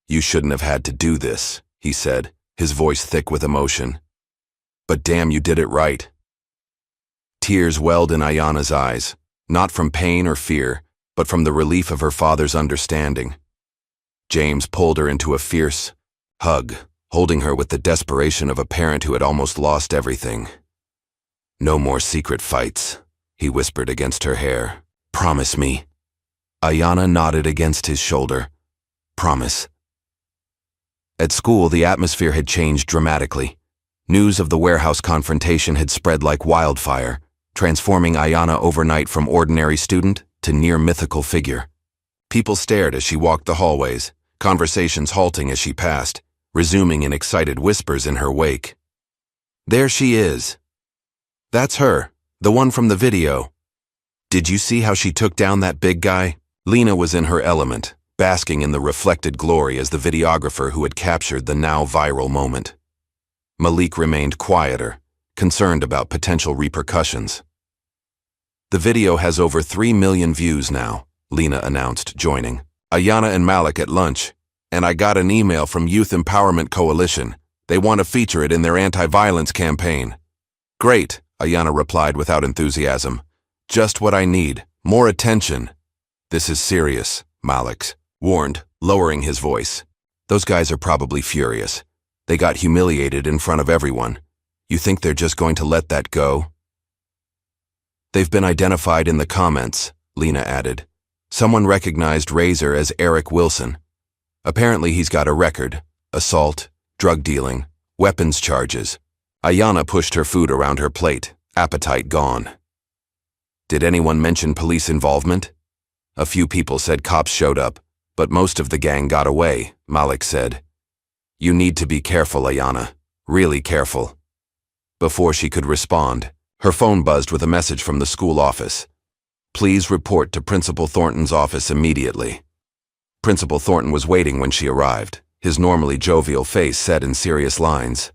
"You shouldn't have had to do this," he said, his voice thick with emotion. "But damn, you did it right." Tears welled in Ayana's eyes, not from pain or fear, but from the relief of her father's understanding. James pulled her into a fierce hug, holding her with the desperation of a parent who had almost lost everything. "No more secret fights," he whispered against her hair. "Promise me." Ayana nodded against his shoulder. "Promise." At school, the atmosphere had changed dramatically. News of the warehouse confrontation had spread like wildfire, transforming Ayana overnight from ordinary student to near mythical figure. People stared as she walked the hallways, conversations halting as she passed, resuming in excited whispers in her wake. "There she is. That's her, the one from the video. Did you see how she took down that big guy?" Lena was in her element, basking in the reflected glory as the videographer who had captured the now viral moment. Malik remained quieter, concerned about potential repercussions. "The video has over 3 million views now," Lena announced, joining. "Ayana and Malik at lunch, and I got an email from Youth Empowerment Coalition. They want to feature it in their anti-violence campaign." "Great," Ayana replied without enthusiasm. "Just what I need, more attention." "This is serious," Malik warned, lowering his voice. "Those guys are probably furious. They got humiliated in front of everyone. You think they're just going to let that go? They've been identified in the comments, Lena added. Someone recognized Razor as Eric Wilson. Apparently he's got a record: assault, drug dealing, weapons charges. Ayanna pushed her food around her plate, appetite gone. Did anyone mention police involvement? A few people said cops showed up, but most of the gang got away, Malik said. You need to be careful, Ayanna. Really careful. Before she could respond, her phone buzzed with a message from the school office. Please report to Principal Thornton's office immediately. Principal Thornton was waiting when she arrived, his normally jovial face set in serious lines.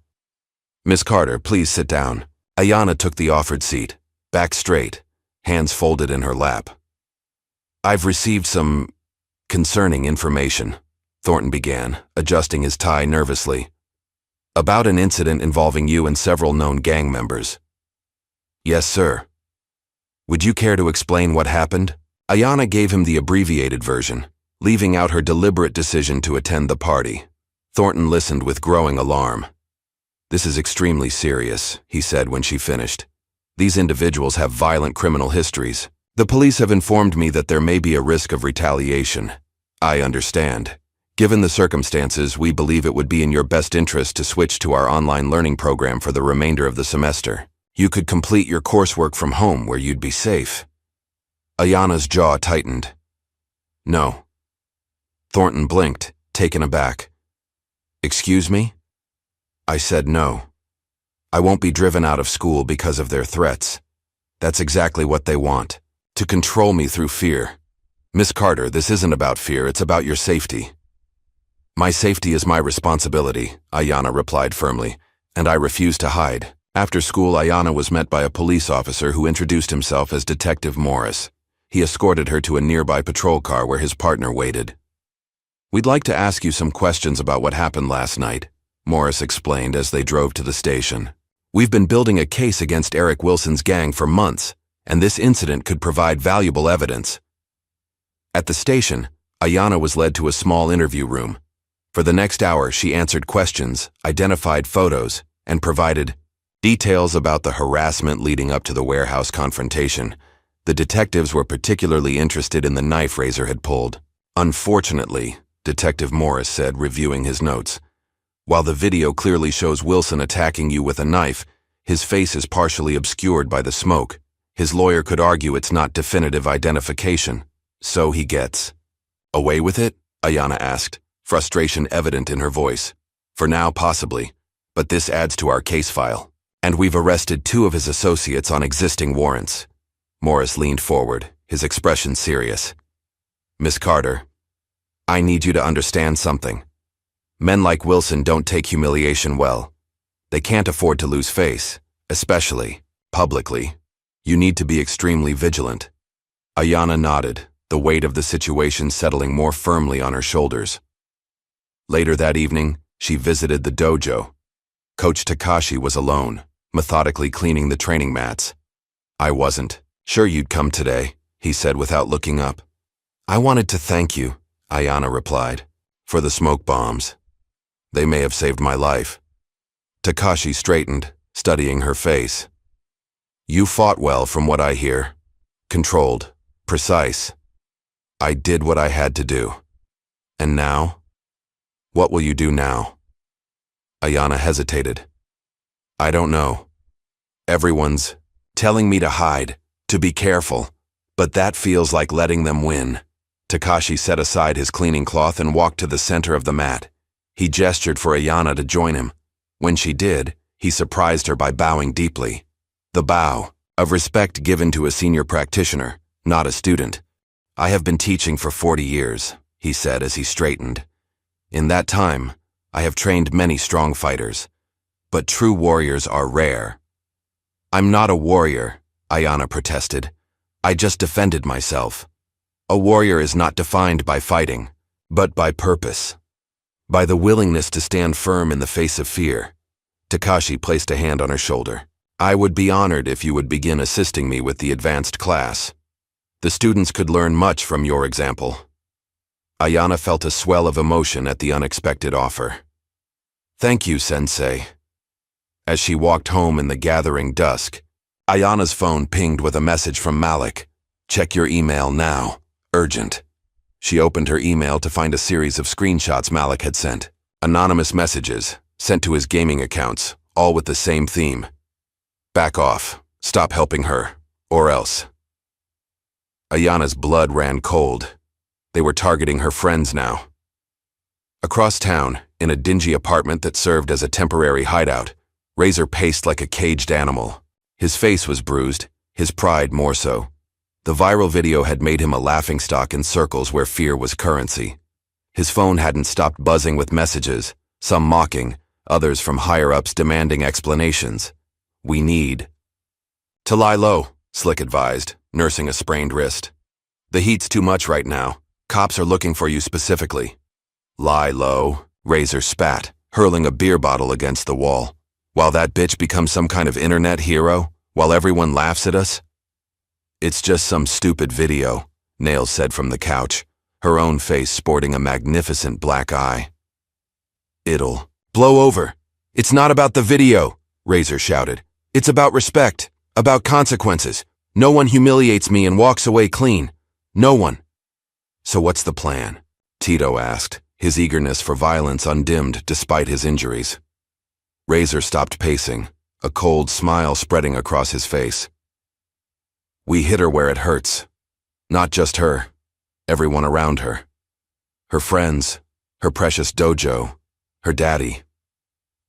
Miss Carter, please sit down. Ayanna took the offered seat, back straight, hands folded in her lap. I've received some concerning information, Thornton began, adjusting his tie nervously. About an incident involving you and several known gang members. Yes, sir. Would you care to explain what happened? Ayanna gave him the abbreviated version, leaving out her deliberate decision to attend the party. Thornton listened with growing alarm. This is extremely serious, he said when she finished. These individuals have violent criminal histories. The police have informed me that there may be a risk of retaliation. I understand. Given the circumstances, we believe it would be in your best interest to switch to our online learning program for the remainder of the semester. You could complete your coursework from home where you'd be safe. Ayanna's jaw tightened. No. Thornton blinked, taken aback. Excuse me? I said no. I won't be driven out of school because of their threats. That's exactly what they want. To control me through fear. Miss Carter, this isn't about fear, it's about your safety. My safety is my responsibility, Ayanna replied firmly, and I refuse to hide. After school, Ayanna was met by a police officer who introduced himself as Detective Morris. He escorted her to a nearby patrol car where his partner waited. We'd like to ask you some questions about what happened last night, Morris explained as they drove to the station. We've been building a case against Eric Wilson's gang for months, and this incident could provide valuable evidence. At the station, Ayanna was led to a small interview room. For the next hour, she answered questions, identified photos, and provided details about the harassment leading up to the warehouse confrontation. The detectives were particularly interested in the knife Razor had pulled. Unfortunately, Detective Morris said, reviewing his notes, while the video clearly shows Wilson attacking you with a knife, his face is partially obscured by the smoke. His lawyer could argue it's not definitive identification. So he gets away with it? Ayanna asked, frustration evident in her voice. For now, possibly, but this adds to our case file. And we've arrested 2 of his associates on existing warrants. Morris leaned forward, his expression serious. Miss Carter, I need you to understand something. Men like Wilson don't take humiliation well. They can't afford to lose face, especially publicly. You need to be extremely vigilant. Ayanna nodded, the weight of the situation settling more firmly on her shoulders. Later that evening, she visited the dojo. Coach Takashi was alone, methodically cleaning the training mats. I wasn't sure you'd come today, he said without looking up. I wanted to thank you, Ayanna replied, for the smoke bombs. They may have saved my life. Takashi straightened, studying her face. You fought well from what I hear. Controlled, precise. I did what I had to do. And now? What will you do now? Ayanna hesitated. I don't know. Everyone's telling me to hide, to be careful, but that feels like letting them win. Takashi set aside his cleaning cloth and walked to the center of the mat. He gestured for Ayanna to join him. When she did, he surprised her by bowing deeply. The bow, of respect given to a senior practitioner, not a student. I have been teaching for 40 years, he said as he straightened. In that time, I have trained many strong fighters, but true warriors are rare. I'm not a warrior, Ayanna protested. I just defended myself. A warrior is not defined by fighting, but by purpose. By the willingness to stand firm in the face of fear. Takashi placed a hand on her shoulder. I would be honored if you would begin assisting me with the advanced class. The students could learn much from your example. Ayanna felt a swell of emotion at the unexpected offer. Thank you, Sensei. As she walked home in the gathering dusk, Ayana's phone pinged with a message from Malik. Check your email now. Urgent. She opened her email to find a series of screenshots Malik had sent. Anonymous messages, sent to his gaming accounts, all with the same theme. Back off. Stop helping her. Or else. Ayana's blood ran cold. They were targeting her friends now. Across town, in a dingy apartment that served as a temporary hideout, Razor paced like a caged animal. His face was bruised, his pride more so. The viral video had made him a laughingstock in circles where fear was currency. His phone hadn't stopped buzzing with messages, some mocking, others from higher-ups demanding explanations. We need. To lie low, Slick advised, nursing a sprained wrist. The heat's too much right now. Cops are looking for you specifically. Lie low, Razor spat, hurling a beer bottle against the wall. While that bitch becomes some kind of internet hero, while everyone laughs at us? It's just some stupid video, Nails said from the couch, her own face sporting a magnificent black eye. It'll blow over. It's not about the video, Razor shouted. It's about respect, about consequences. No one humiliates me and walks away clean. No one. So what's the plan? Tito asked, his eagerness for violence undimmed despite his injuries. Razor stopped pacing, a cold smile spreading across his face. We hit her where it hurts. Not just her, everyone around her. Her friends, her precious dojo, her daddy.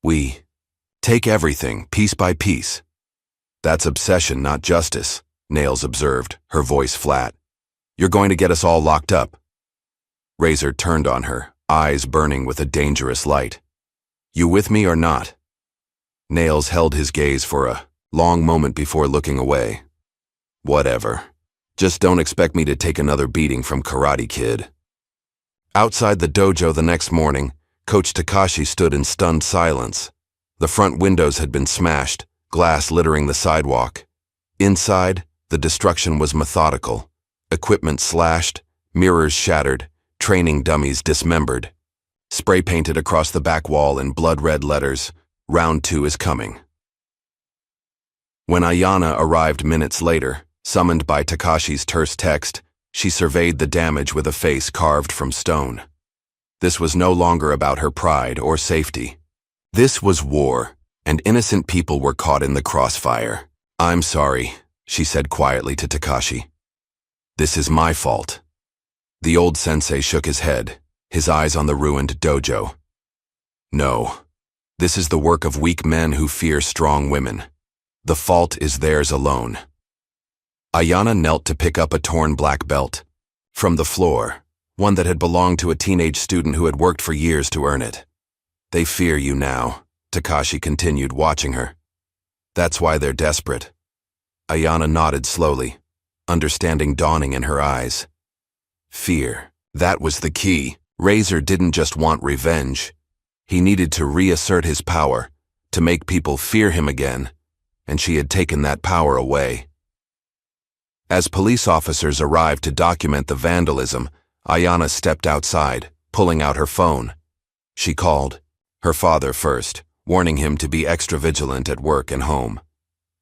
We take everything, piece by piece. That's obsession, not justice, Nails observed, her voice flat. You're going to get us all locked up. Razor turned on her, eyes burning with a dangerous light. You with me or not? Nails held his gaze for a long moment before looking away. Whatever. Just don't expect me to take another beating from Karate Kid. Outside the dojo the next morning, Coach Takashi stood in stunned silence. The front windows had been smashed, glass littering the sidewalk. Inside, the destruction was methodical. Equipment slashed, mirrors shattered, training dummies dismembered. Spray painted across the back wall in blood-red letters, Round 2 is coming. When Ayana arrived minutes later, summoned by Takashi's terse text, she surveyed the damage with a face carved from stone. This was no longer about her pride or safety. This was war, and innocent people were caught in the crossfire. I'm sorry, she said quietly to Takashi. This is my fault. The old sensei shook his head, his eyes on the ruined dojo. No, this is the work of weak men who fear strong women. The fault is theirs alone. Ayana knelt to pick up a torn black belt. From the floor, one that had belonged to a teenage student who had worked for years to earn it. They fear you now, Takashi continued, watching her. That's why they're desperate. Ayana nodded slowly, understanding dawning in her eyes. Fear. That was the key. Razor didn't just want revenge. He needed to reassert his power, to make people fear him again, and she had taken that power away. As police officers arrived to document the vandalism, Ayana stepped outside, pulling out her phone. She called. Her father first, warning him to be extra vigilant at work and home.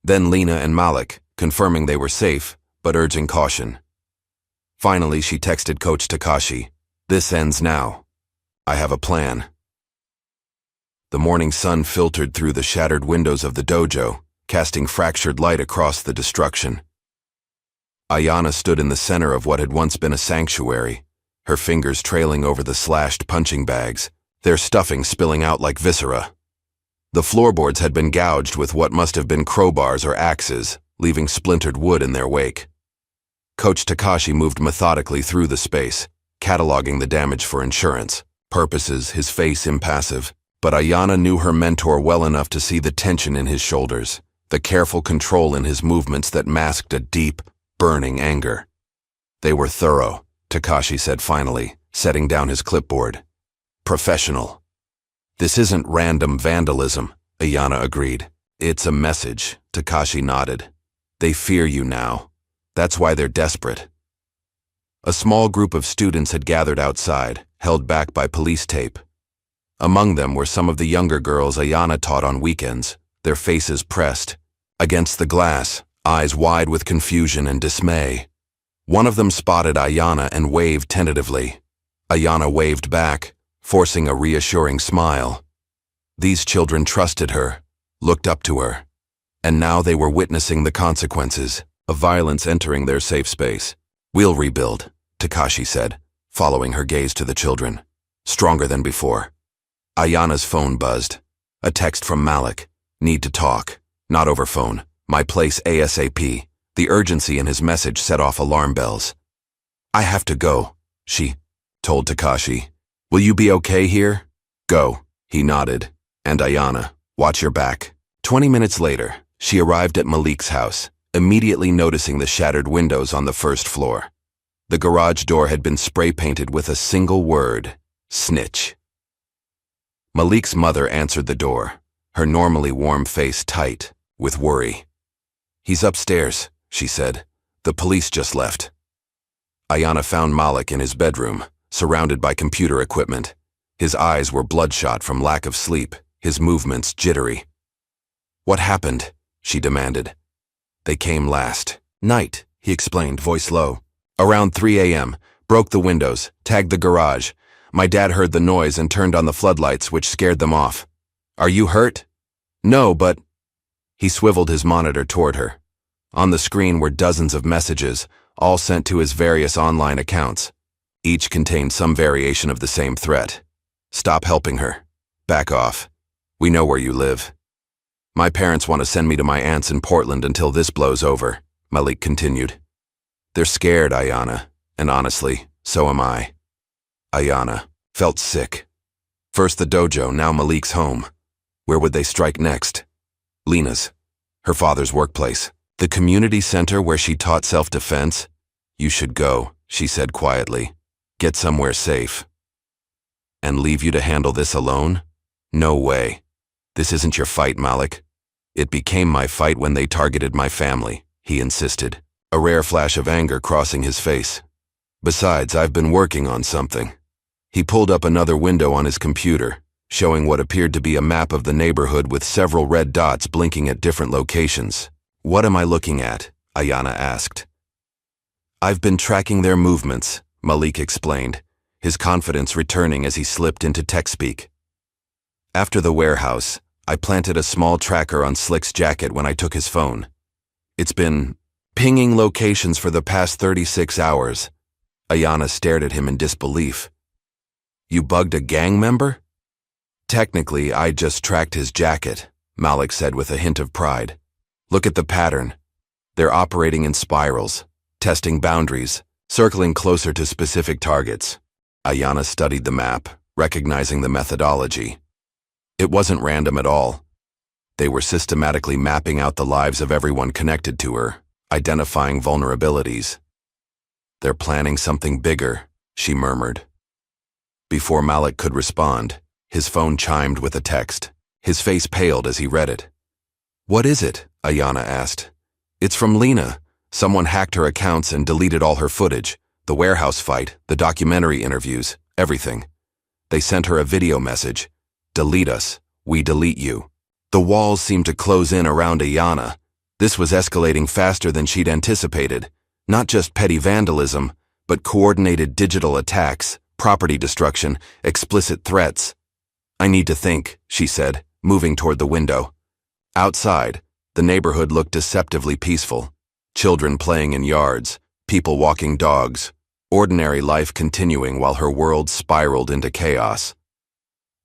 Then Lena and Malik, confirming they were safe, but urging caution. Finally, she texted Coach Takashi, "This ends now. I have a plan." The morning sun filtered through the shattered windows of the dojo, casting fractured light across the destruction. Ayana stood in the center of what had once been a sanctuary, her fingers trailing over the slashed punching bags, their stuffing spilling out like viscera. The floorboards had been gouged with what must have been crowbars or axes, leaving splintered wood in their wake. Coach Takashi moved methodically through the space, cataloging the damage for insurance purposes, his face impassive. But Ayana knew her mentor well enough to see the tension in his shoulders, the careful control in his movements that masked a deep, burning anger. They were thorough, Takashi said finally, setting down his clipboard. Professional. This isn't random vandalism, Ayana agreed. It's a message, Takashi nodded. They fear you now. That's why they're desperate. A small group of students had gathered outside, held back by police tape. Among them were some of the younger girls Ayana taught on weekends, their faces pressed against the glass, eyes wide with confusion and dismay. One of them spotted Ayana and waved tentatively. Ayana waved back, forcing a reassuring smile. These children trusted her, looked up to her, and now they were witnessing the consequences of violence entering their safe space. "We'll rebuild," Takashi said, following her gaze to the children. Stronger than before. Ayana's phone buzzed. A text from Malik. "Need to talk. Not over phone. My place ASAP." The urgency in his message set off alarm bells. "I have to go," she told Takashi. "Will you be okay here?" "Go," he nodded. "And Ayana, watch your back." 20 minutes later, she arrived at Malik's house, immediately noticing the shattered windows on the first floor. The garage door had been spray-painted with a single word: snitch. Malik's mother answered the door, her normally warm face tight with worry. "He's upstairs," she said. "The police just left." Ayana found Malik in his bedroom, surrounded by computer equipment. His eyes were bloodshot from lack of sleep, his movements jittery. "What happened?" she demanded. "They came last night," he explained, voice low. "Around 3 a.m., broke the windows, tagged the garage. My dad heard the noise and turned on the floodlights, which scared them off. Are you hurt?" "No, but—" He swiveled his monitor toward her. On the screen were dozens of messages, all sent to his various online accounts. Each contained some variation of the same threat. "Stop helping her. Back off. We know where you live." "My parents want to send me to my aunt's in Portland until this blows over," Malik continued. "They're scared, Ayana, and honestly, so am I." Ayana felt sick. First the dojo, now Malik's home. Where would they strike next? Lena's, her father's workplace. The community center where she taught self-defense? "You should go," she said quietly. "Get somewhere safe." "And leave you to handle this alone? No way. This isn't your fight, Malik." "It became my fight when they targeted my family," he insisted, a rare flash of anger crossing his face. "Besides, I've been working on something." He pulled up another window on his computer, showing what appeared to be a map of the neighborhood with several red dots blinking at different locations. "What am I looking at?" Ayana asked. "I've been tracking their movements," Malik explained, his confidence returning as he slipped into tech speak. "After the warehouse, I planted a small tracker on Slick's jacket when I took his phone. It's been pinging locations for the past 36 hours. Ayana stared at him in disbelief. "You bugged a gang member?" "Technically, I just tracked his jacket," Malik said with a hint of pride. "Look at the pattern. They're operating in spirals, testing boundaries, circling closer to specific targets." Ayana studied the map, recognizing the methodology. It wasn't random at all. They were systematically mapping out the lives of everyone connected to her, identifying vulnerabilities. "They're planning something bigger," she murmured. Before Malik could respond, his phone chimed with a text. His face paled as he read it. "What is it?" Ayana asked. "It's from Lena. Someone hacked her accounts and deleted all her footage. The warehouse fight, the documentary interviews, everything. They sent her a video message. 'Delete us. We delete you.'" The walls seemed to close in around Ayana. This was escalating faster than she'd anticipated. Not just petty vandalism, but coordinated digital attacks, property destruction, explicit threats. "I need to think," she said, moving toward the window. Outside, the neighborhood looked deceptively peaceful. Children playing in yards, people walking dogs, ordinary life continuing while her world spiraled into chaos.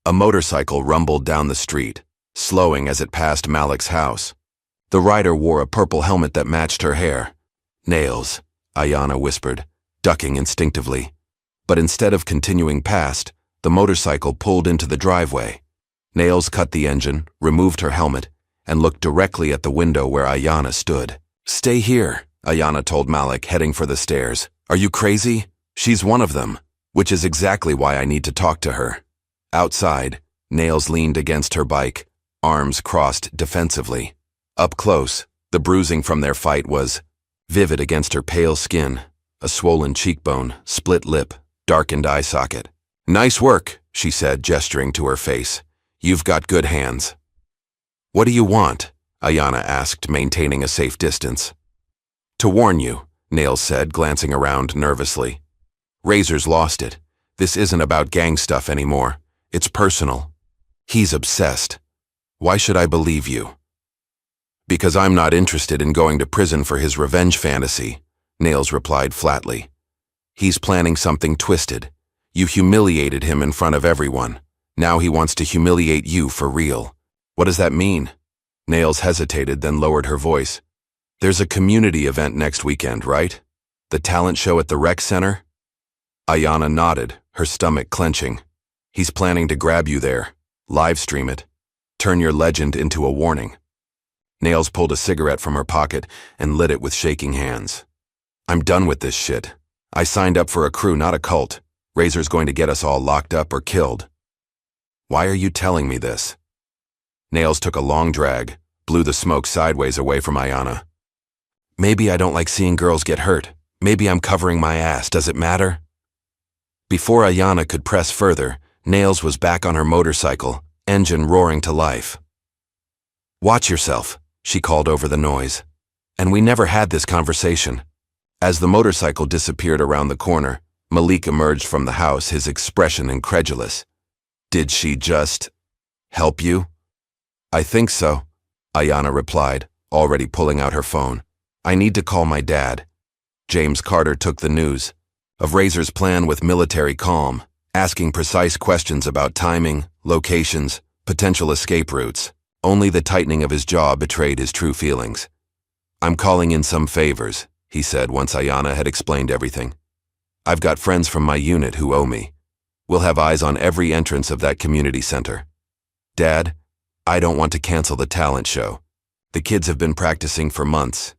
A motorcycle rumbled down the street, slowing as it passed Malik's house. The rider wore a purple helmet that matched her hair. "Nails," Ayana whispered, ducking instinctively. But instead of continuing past, the motorcycle pulled into the driveway. Nails cut the engine, removed her helmet, and looked directly at the window where Ayana stood. "Stay here," Ayana told Malik, heading for the stairs. "Are you crazy? She's one of them, which is exactly why I need to talk to her." Outside, Nails leaned against her bike, arms crossed defensively. Up close, the bruising from their fight was vivid against her pale skin, a swollen cheekbone, split lip, darkened eye socket. "Nice work," she said, gesturing to her face. You've got good hands. What do you want? Ayanna asked, maintaining a safe distance. To warn you, Nails said, glancing around nervously. Razor's lost it. This isn't about gang stuff anymore. It's personal. He's obsessed. Why should I believe you? Because I'm not interested in going to prison for his revenge fantasy, Nails replied flatly. He's planning something twisted. You humiliated him in front of everyone. Now he wants to humiliate you for real. What does that mean? Nails hesitated, then lowered her voice. There's a community event next weekend, right? The talent show at the rec center? Ayanna nodded, her stomach clenching. He's planning to grab you there. Live stream it. Turn your legend into a warning. Nails pulled a cigarette from her pocket and lit it with shaking hands. I'm done with this shit. I signed up for a crew, not a cult. Razor's going to get us all locked up or killed. Why are you telling me this? Nails took a long drag, blew the smoke sideways away from Ayanna. Maybe I don't like seeing girls get hurt. Maybe I'm covering my ass. Does it matter? Before Ayanna could press further, Nails was back on her motorcycle, engine roaring to life. Watch yourself, she called over the noise. And we never had this conversation. As the motorcycle disappeared around the corner, Malik emerged from the house, his expression incredulous. Did she just help you? I think so, Ayanna replied, already pulling out her phone. I need to call my dad. James Carter took the news of Razor's plan with military calm, asking precise questions about timing, locations, potential escape routes. Only the tightening of his jaw betrayed his true feelings. I'm calling in some favors, he said once Ayanna had explained everything. I've got friends from my unit who owe me. We'll have eyes on every entrance of that community center. Dad, I don't want to cancel the talent show. The kids have been practicing for months.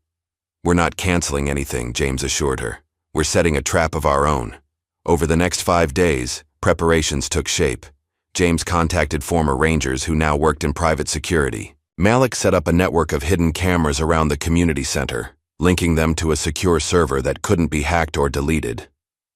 We're not canceling anything, James assured her. We're setting a trap of our own. Over the next 5 days, preparations took shape. James contacted former Rangers who now worked in private security. Malik set up a network of hidden cameras around the community center, linking them to a secure server that couldn't be hacked or deleted.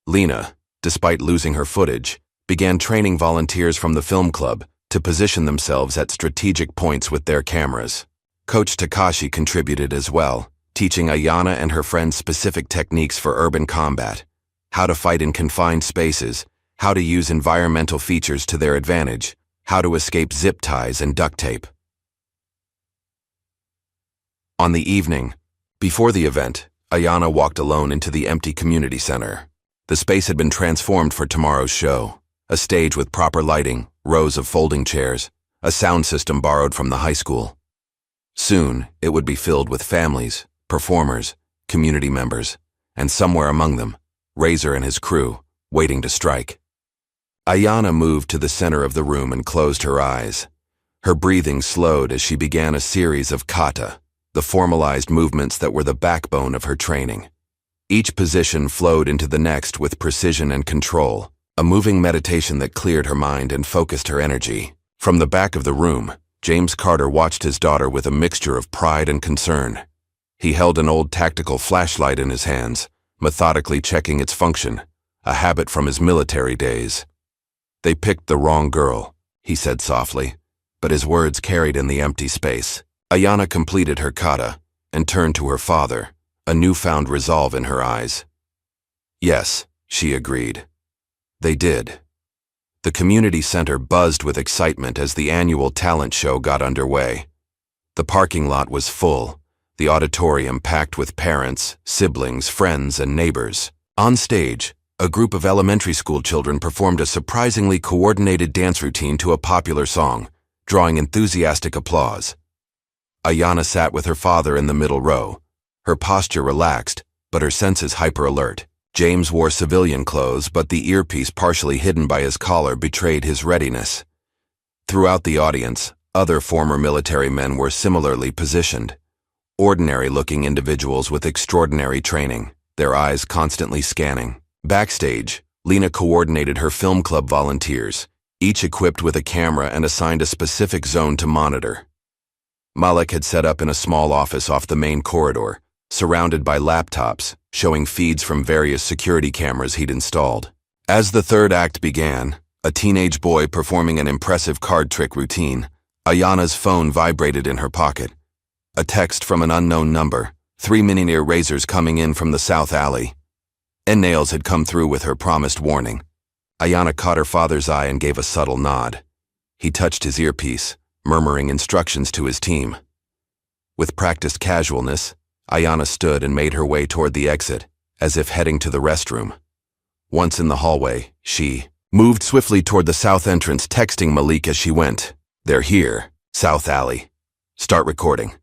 Lena, despite losing her footage, began training volunteers from the film club to position themselves at strategic points with their cameras. Coach Takashi contributed as well, teaching Ayanna and her friends specific techniques for urban combat, how to fight in confined spaces, how to use environmental features to their advantage, how to escape zip ties and duct tape. On the evening, before the event, Ayanna walked alone into the empty community center. The space had been transformed for tomorrow's show, a stage with proper lighting, rows of folding chairs, a sound system borrowed from the high school. Soon, it would be filled with families, performers, community members, and somewhere among them, Razor and his crew, waiting to strike. Ayanna moved to the center of the room and closed her eyes. Her breathing slowed as she began a series of kata, the formalized movements that were the backbone of her training. Each position flowed into the next with precision and control, a moving meditation that cleared her mind and focused her energy. From the back of the room, James Carter watched his daughter with a mixture of pride and concern. He held an old tactical flashlight in his hands, methodically checking its function, a habit from his military days. They picked the wrong girl, he said softly, but his words carried in the empty space. Ayanna completed her kata and turned to her father, a newfound resolve in her eyes. Yes, she agreed. They did. The community center buzzed with excitement as the annual talent show got underway. The parking lot was full, the auditorium packed with parents, siblings, friends, and neighbors. On stage, a group of elementary school children performed a surprisingly coordinated dance routine to a popular song, drawing enthusiastic applause. Ayanna sat with her father in the middle row, her posture relaxed, but her senses hyper-alert. James wore civilian clothes, but the earpiece partially hidden by his collar betrayed his readiness. Throughout the audience, other former military men were similarly positioned. Ordinary-looking individuals with extraordinary training, their eyes constantly scanning. Backstage, Lena coordinated her film club volunteers, each equipped with a camera and assigned a specific zone to monitor. Malik had set up in a small office off the main corridor, surrounded by laptops, showing feeds from various security cameras he'd installed. As the third act began, A teenage boy performing an impressive card trick routine. Ayana's phone vibrated in her pocket. A text from an unknown number. 3 Minineer razors coming in from the South Alley. Nails had come through with her promised warning. Ayana caught her father's eye and gave a subtle nod. He touched his earpiece, murmuring instructions to his team. With practiced casualness, Ayana stood and made her way toward the exit, as if heading to the restroom. Once in the hallway, she moved swiftly toward the south entrance, texting Malik as she went. "They're here, South Alley. Start recording."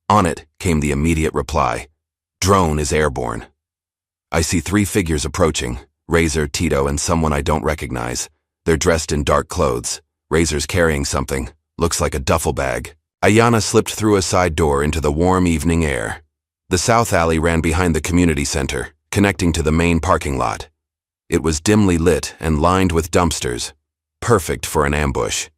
On it came the immediate reply. "Drone is airborne. I see 3 figures approaching, Razor, Tito, and someone I don't recognize. They're dressed in dark clothes. Razor's carrying something, looks like a duffel bag." Ayana slipped through a side door into the warm evening air. The South Alley ran behind the community center, connecting to the main parking lot. It was dimly lit and lined with dumpsters, perfect for an ambush.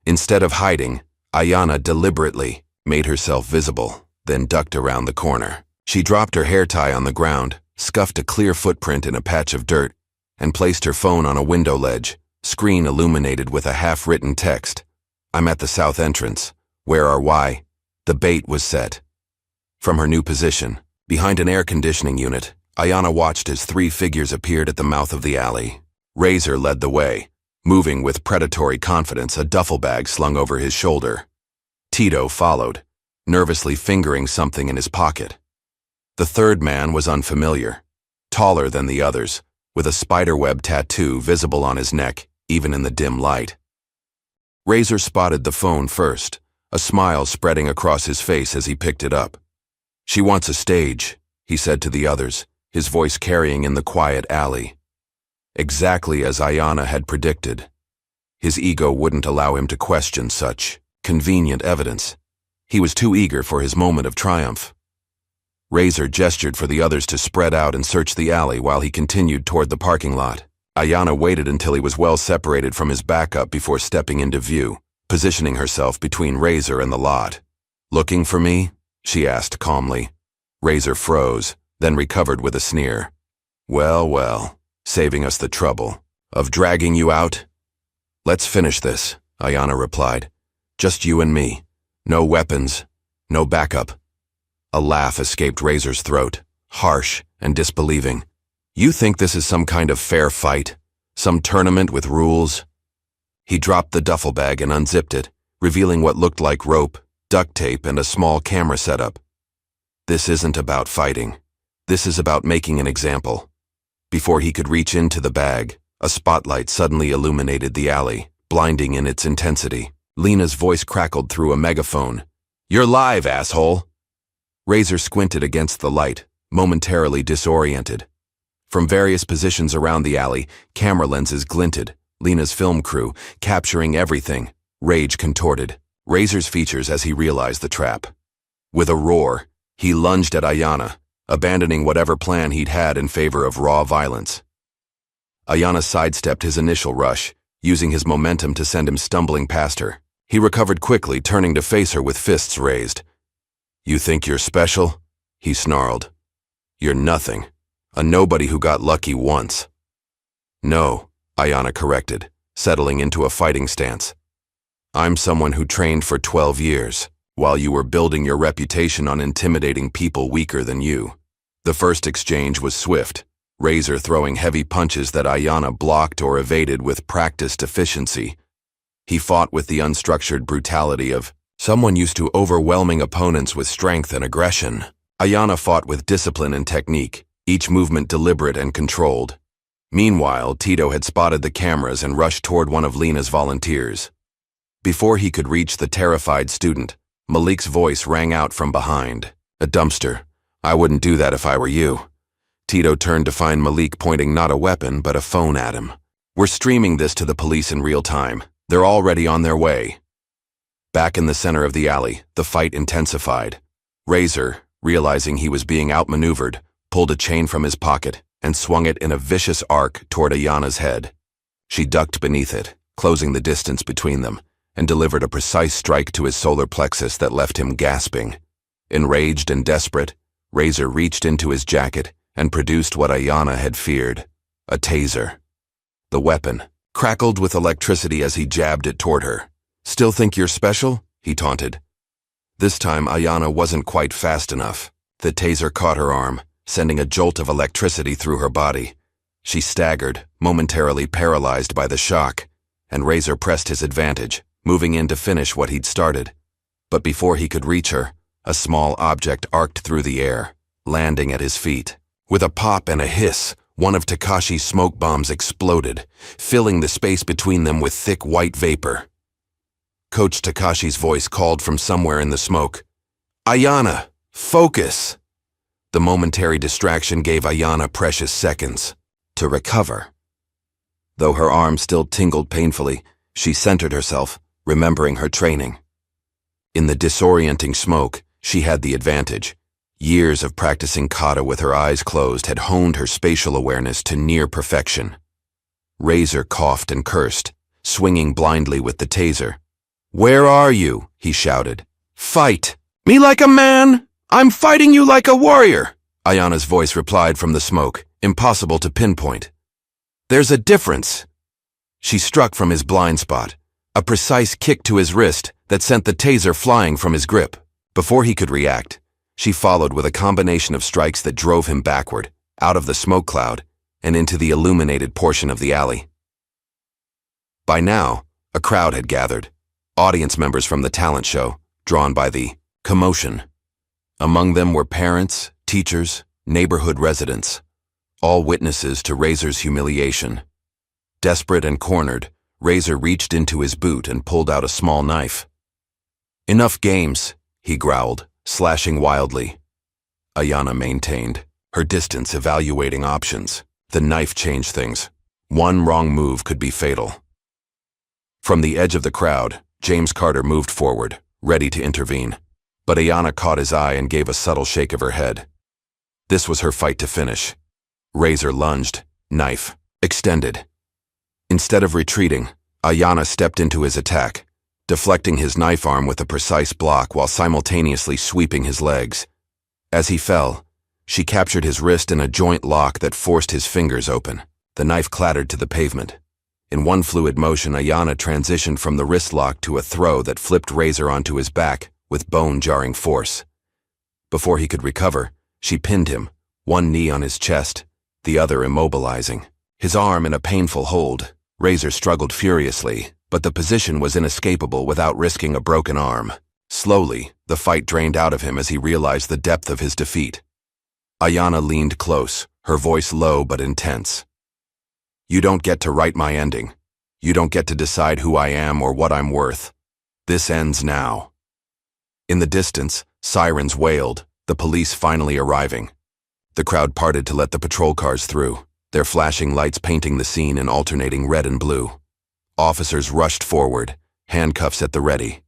Instead of hiding, Ayana deliberately made herself visible, then ducked around the corner. She dropped her hair tie on the ground, scuffed a clear footprint in a patch of dirt, and placed her phone on a window ledge, screen illuminated with a half-written text. "I'm at the south entrance. Where are why?" The bait was set. From her new position, behind an air conditioning unit, Ayana watched as 3 figures appeared at the mouth of the alley. Razor led the way, moving with predatory confidence, a duffel bag slung over his shoulder. Tito followed, nervously fingering something in his pocket. The third man was unfamiliar, taller than the others, with a spiderweb tattoo visible on his neck, even in the dim light. Razor spotted the phone first, a smile spreading across his face as he picked it up. "She wants a stage," he said to the others, his voice carrying in the quiet alley. Exactly as Ayana had predicted. His ego wouldn't allow him to question such convenient evidence. He was too eager for his moment of triumph. Razor gestured for the others to spread out and search the alley while he continued toward the parking lot. Ayana waited until he was well separated from his backup before stepping into view, positioning herself between Razor and the lot. "Looking for me?" she asked calmly. Razor froze, then recovered with a sneer. "Well, well, saving us the trouble of dragging you out?" "Let's finish this," Ayana replied. "Just you and me. No weapons, no backup." A laugh escaped Razor's throat, harsh and disbelieving. "You think this is some kind of fair fight? Some tournament with rules?" He dropped the duffel bag and unzipped it, revealing what looked like rope, duct tape, and a small camera setup. "This isn't about fighting. This is about making an example." Before he could reach into the bag, a spotlight suddenly illuminated the alley, blinding in its intensity. Lena's voice crackled through a megaphone. "You're live, asshole!" Razor squinted against the light, momentarily disoriented. From various positions around the alley, camera lenses glinted, Lena's film crew capturing everything, rage contorted, Razor's features as he realized the trap. With a roar, he lunged at Ayana, abandoning whatever plan he'd had in favor of raw violence. Ayana sidestepped his initial rush, using his momentum to send him stumbling past her. He recovered quickly, turning to face her with fists raised. "You think you're special?" he snarled. "You're nothing. A nobody who got lucky once." "No," Ayana corrected, settling into a fighting stance. "I'm someone who trained for 12 years, while you were building your reputation on intimidating people weaker than you." The first exchange was swift, Razor throwing heavy punches that Ayana blocked or evaded with practiced efficiency. He fought with the unstructured brutality of someone used to overwhelming opponents with strength and aggression. Ayana fought with discipline and technique, each movement deliberate and controlled. Meanwhile, Tito had spotted the cameras and rushed toward one of Lena's volunteers. Before he could reach the terrified student, Malik's voice rang out from behind. "A dumpster. I wouldn't do that if I were you." Tito turned to find Malik pointing not a weapon but a phone at him. "We're streaming this to the police in real time. They're already on their way." Back in the center of the alley, the fight intensified. Razor, realizing he was being outmaneuvered, pulled a chain from his pocket and swung it in a vicious arc toward Ayana's head. She ducked beneath it, closing the distance between them, and delivered a precise strike to his solar plexus that left him gasping. Enraged and desperate, Razor reached into his jacket and produced what Ayana had feared, a taser. The weapon, crackled with electricity as he jabbed it toward her. "Still think you're special?" he taunted. This time, Ayanna wasn't quite fast enough. The taser caught her arm, sending a jolt of electricity through her body. She staggered, momentarily paralyzed by the shock, and Razor pressed his advantage, moving in to finish what he'd started. But before he could reach her, a small object arced through the air, landing at his feet. With a pop and a hiss, one of Takashi's smoke bombs exploded, filling the space between them with thick white vapor. Coach Takashi's voice called from somewhere in the smoke. "Ayanna, focus!" The momentary distraction gave Ayanna precious seconds to recover. Though her arm still tingled painfully, she centered herself, remembering her training. In the disorienting smoke, she had the advantage. Years of practicing kata with her eyes closed had honed her spatial awareness to near perfection. Razor coughed and cursed, swinging blindly with the taser. "Where are you?" he shouted. "Fight! Me like a man! I'm fighting you like a warrior!" Ayanna's voice replied from the smoke, impossible to pinpoint. "There's a difference." She struck from his blind spot, a precise kick to his wrist that sent the taser flying from his grip. Before he could react, she followed with a combination of strikes that drove him backward, out of the smoke cloud, and into the illuminated portion of the alley. By now, a crowd had gathered, audience members from the talent show, drawn by the commotion. Among them were parents, teachers, neighborhood residents, all witnesses to Razor's humiliation. Desperate and cornered, Razor reached into his boot and pulled out a small knife. "Enough games," he growled, slashing wildly. Ayanna maintained, her distance evaluating options. The knife changed things. One wrong move could be fatal. From the edge of the crowd, James Carter moved forward, ready to intervene. But Ayanna caught his eye and gave a subtle shake of her head. This was her fight to finish. Razor lunged, knife extended. Instead of retreating, Ayanna stepped into his attack, deflecting his knife arm with a precise block while simultaneously sweeping his legs. As he fell, she captured his wrist in a joint lock that forced his fingers open. The knife clattered to the pavement. In one fluid motion, Ayanna transitioned from the wrist lock to a throw that flipped Razor onto his back with bone-jarring force. Before he could recover, she pinned him, one knee on his chest, the other immobilizing. His arm in a painful hold, Razor struggled furiously, but the position was inescapable without risking a broken arm. Slowly, the fight drained out of him as he realized the depth of his defeat. Ayanna leaned close, her voice low but intense. "You don't get to write my ending. You don't get to decide who I am or what I'm worth. This ends now." In the distance, sirens wailed, the police finally arriving. The crowd parted to let the patrol cars through, their flashing lights painting the scene in alternating red and blue. Officers rushed forward, handcuffs at the ready.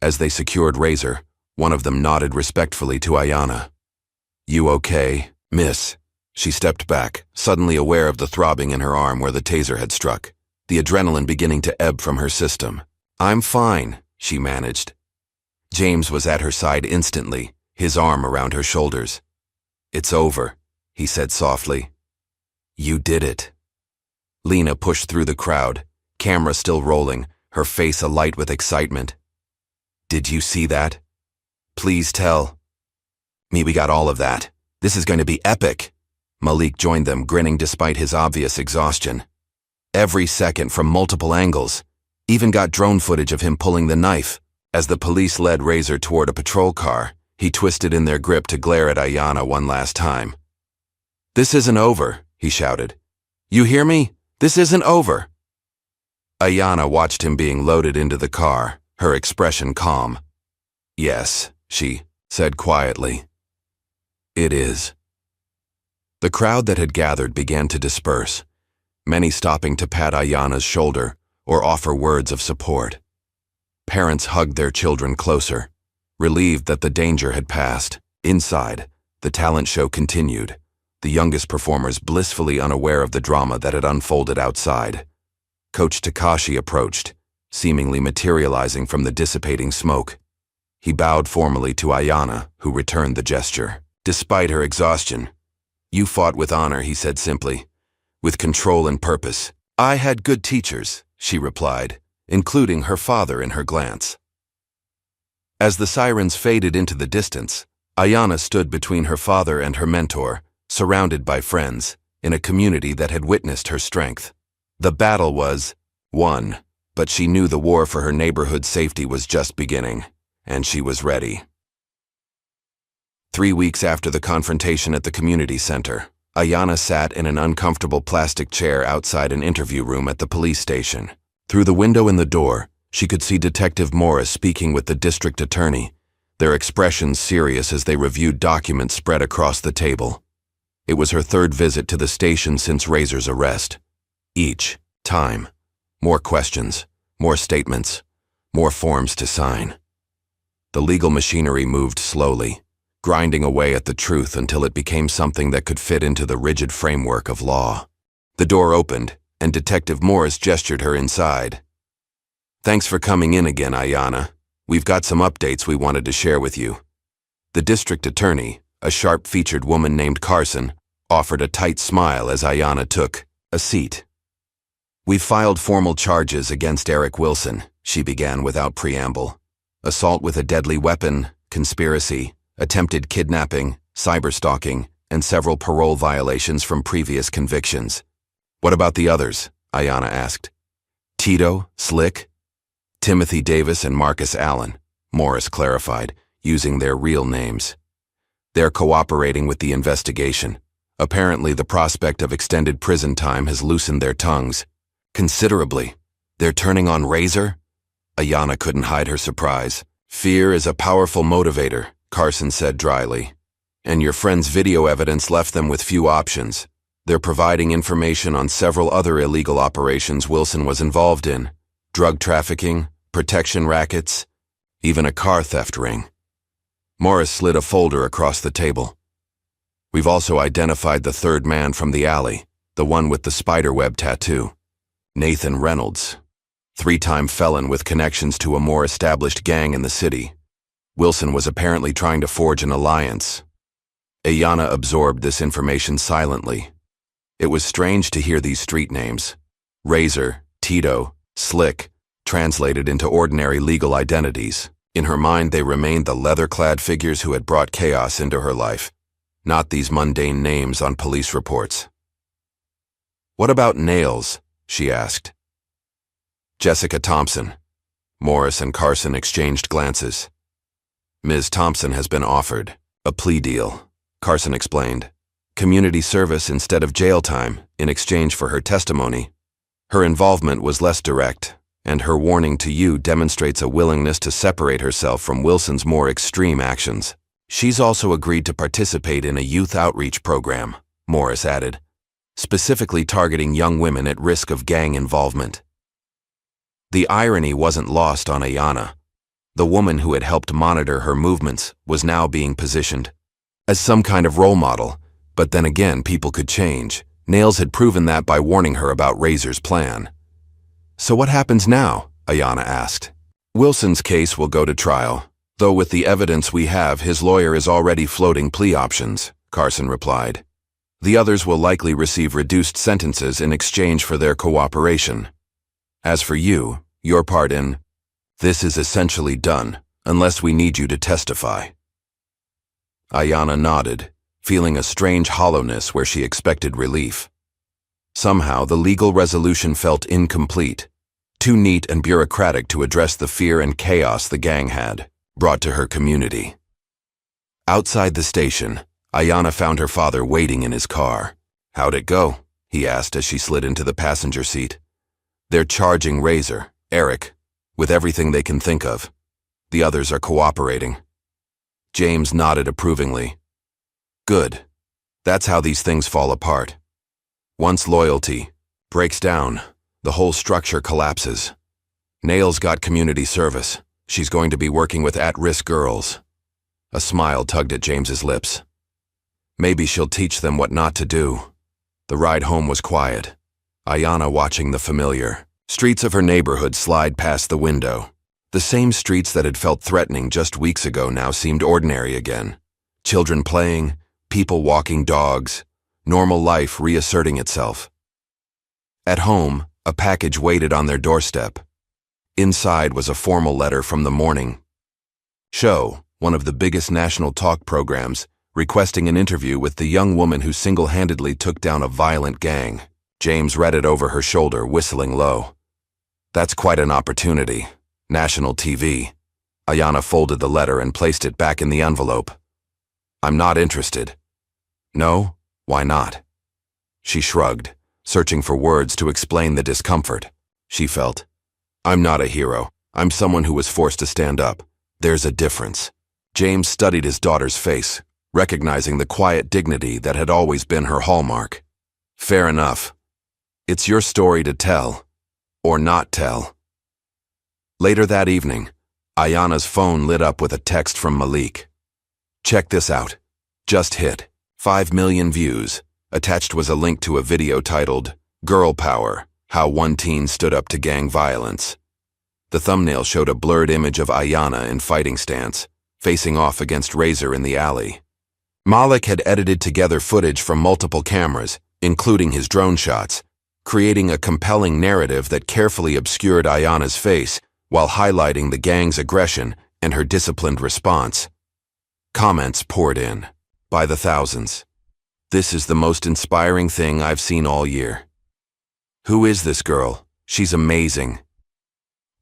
As they secured Razor, one of them nodded respectfully to Ayanna. "You okay, miss?" She stepped back, suddenly aware of the throbbing in her arm where the taser had struck, the adrenaline beginning to ebb from her system. "I'm fine," she managed. James was at her side instantly, his arm around her shoulders. "It's over," he said softly. "You did it." Lena pushed through the crowd, camera still rolling, her face alight with excitement. "Did you see that? Please tell me we got all of that. This is going to be epic." Malik joined them, grinning despite his obvious exhaustion. "Every second from multiple angles. Even got drone footage of him pulling the knife." As the police led Razor toward a patrol car, he twisted in their grip to glare at Ayanna one last time. "This isn't over," he shouted. "You hear me? This isn't over." Ayanna watched him being loaded into the car, her expression calm. "Yes," she said quietly. "It is." The crowd that had gathered began to disperse, many stopping to pat Ayanna's shoulder or offer words of support. Parents hugged their children closer, relieved that the danger had passed. Inside, the talent show continued, the youngest performers blissfully unaware of the drama that had unfolded outside. Coach Takashi approached, seemingly materializing from the dissipating smoke. He bowed formally to Ayanna, who returned the gesture. Despite her exhaustion, "You fought with honor," he said simply. "With control and purpose. I had good teachers, she replied, including her father in her glance. As the sirens faded into the distance, Ayanna stood between her father and her mentor, surrounded by friends, in a community that had witnessed her strength. The battle was won, but she knew the war for her neighborhood's safety was just beginning, and she was ready. 3 weeks after the confrontation at the community center, Ayanna sat in an uncomfortable plastic chair outside an interview room at the police station. Through the window in the door, she could see Detective Morris speaking with the district attorney, their expressions serious as they reviewed documents spread across the table. It was her third visit to the station since Razor's arrest. Each time, more questions, more statements, more forms to sign. The legal machinery moved slowly, grinding away at the truth until it became something that could fit into the rigid framework of law. The door opened, and Detective Morris gestured her inside. Thanks for coming in again, Ayanna. We've got some updates we wanted to share with you. The district attorney, a sharp-featured woman named Carson, offered a tight smile as Ayanna took a seat. We've filed formal charges against Eric Wilson, she began without preamble. Assault with a deadly weapon, conspiracy, attempted kidnapping, cyberstalking, and several parole violations from previous convictions. What about the others? Ayanna asked. Tito, Slick, Timothy Davis, and Marcus Allen, Morris clarified, using their real names. They're cooperating with the investigation. Apparently, the prospect of extended prison time has loosened their tongues. Considerably. They're turning on Razor? Ayanna couldn't hide her surprise. Fear is a powerful motivator, Carson said dryly. And your friend's video evidence left them with few options. They're providing information on several other illegal operations Wilson was involved in. Drug trafficking, protection rackets, even a car theft ring. Morris slid a folder across the table. We've also identified the third man from the alley, the one with the spiderweb tattoo. Nathan Reynolds, 3-time felon with connections to a more established gang in the city. Wilson was apparently trying to forge an alliance. Ayanna absorbed this information silently. It was strange to hear these street names. Razor, Tito, Slick, translated into ordinary legal identities. In her mind, they remained the leather-clad figures who had brought chaos into her life, not these mundane names on police reports. What about Nails? She asked. Jessica Thompson. Morris and Carson exchanged glances. Ms. Thompson has been offered a plea deal, Carson explained. Community service instead of jail time in exchange for her testimony. Her involvement was less direct, and her warning to you demonstrates a willingness to separate herself from Wilson's more extreme actions. She's also agreed to participate in a youth outreach program, Morris added, specifically targeting young women at risk of gang involvement. The irony wasn't lost on Ayanna. The woman who had helped monitor her movements was now being positioned as some kind of role model, but then again people could change. Nails had proven that by warning her about Razor's plan. So what happens now? Ayanna asked. Wilson's case will go to trial, though with the evidence we have, his lawyer is already floating plea options, Carson replied. The others will likely receive reduced sentences in exchange for their cooperation. As for you, your part in this is essentially done, unless we need you to testify. Ayanna nodded, feeling a strange hollowness where she expected relief. Somehow, the legal resolution felt incomplete, too neat and bureaucratic to address the fear and chaos the gang had brought to her community. Outside the station, Ayanna found her father waiting in his car. How'd it go? He asked as she slid into the passenger seat. They're charging Razor, Eric, with everything they can think of. The others are cooperating. James nodded approvingly. Good. That's how these things fall apart. Once loyalty breaks down, the whole structure collapses. Nails got community service. She's going to be working with at-risk girls. A smile tugged at James's lips. Maybe she'll teach them what not to do. The ride home was quiet. Ayanna watching the familiar streets of her neighborhood slide past the window. The same streets that had felt threatening just weeks ago now seemed ordinary again. Children playing, people walking dogs, normal life reasserting itself. At home, a package waited on their doorstep. Inside was a formal letter from the morning show, one of the biggest national talk programs, requesting an interview with the young woman who single-handedly took down a violent gang. James read it over her shoulder, whistling low. That's quite an opportunity. National TV. Ayanna folded the letter and placed it back in the envelope. I'm not interested. No? Why not? She shrugged, searching for words to explain the discomfort she felt. I'm not a hero. I'm someone who was forced to stand up. There's a difference. James studied his daughter's face, recognizing the quiet dignity that had always been her hallmark. Fair enough. It's your story to tell, or not tell. Later that evening, Ayanna's phone lit up with a text from Malik. Check this out. Just hit 5 million views. Attached was a link to a video titled, Girl Power, How One Teen Stood Up to Gang Violence. The thumbnail showed a blurred image of Ayanna in fighting stance, facing off against Razor in the alley. Malik had edited together footage from multiple cameras, including his drone shots, creating a compelling narrative that carefully obscured Ayanna's face while highlighting the gang's aggression and her disciplined response. Comments poured in, by the thousands. This is the most inspiring thing I've seen all year. Who is this girl? She's amazing.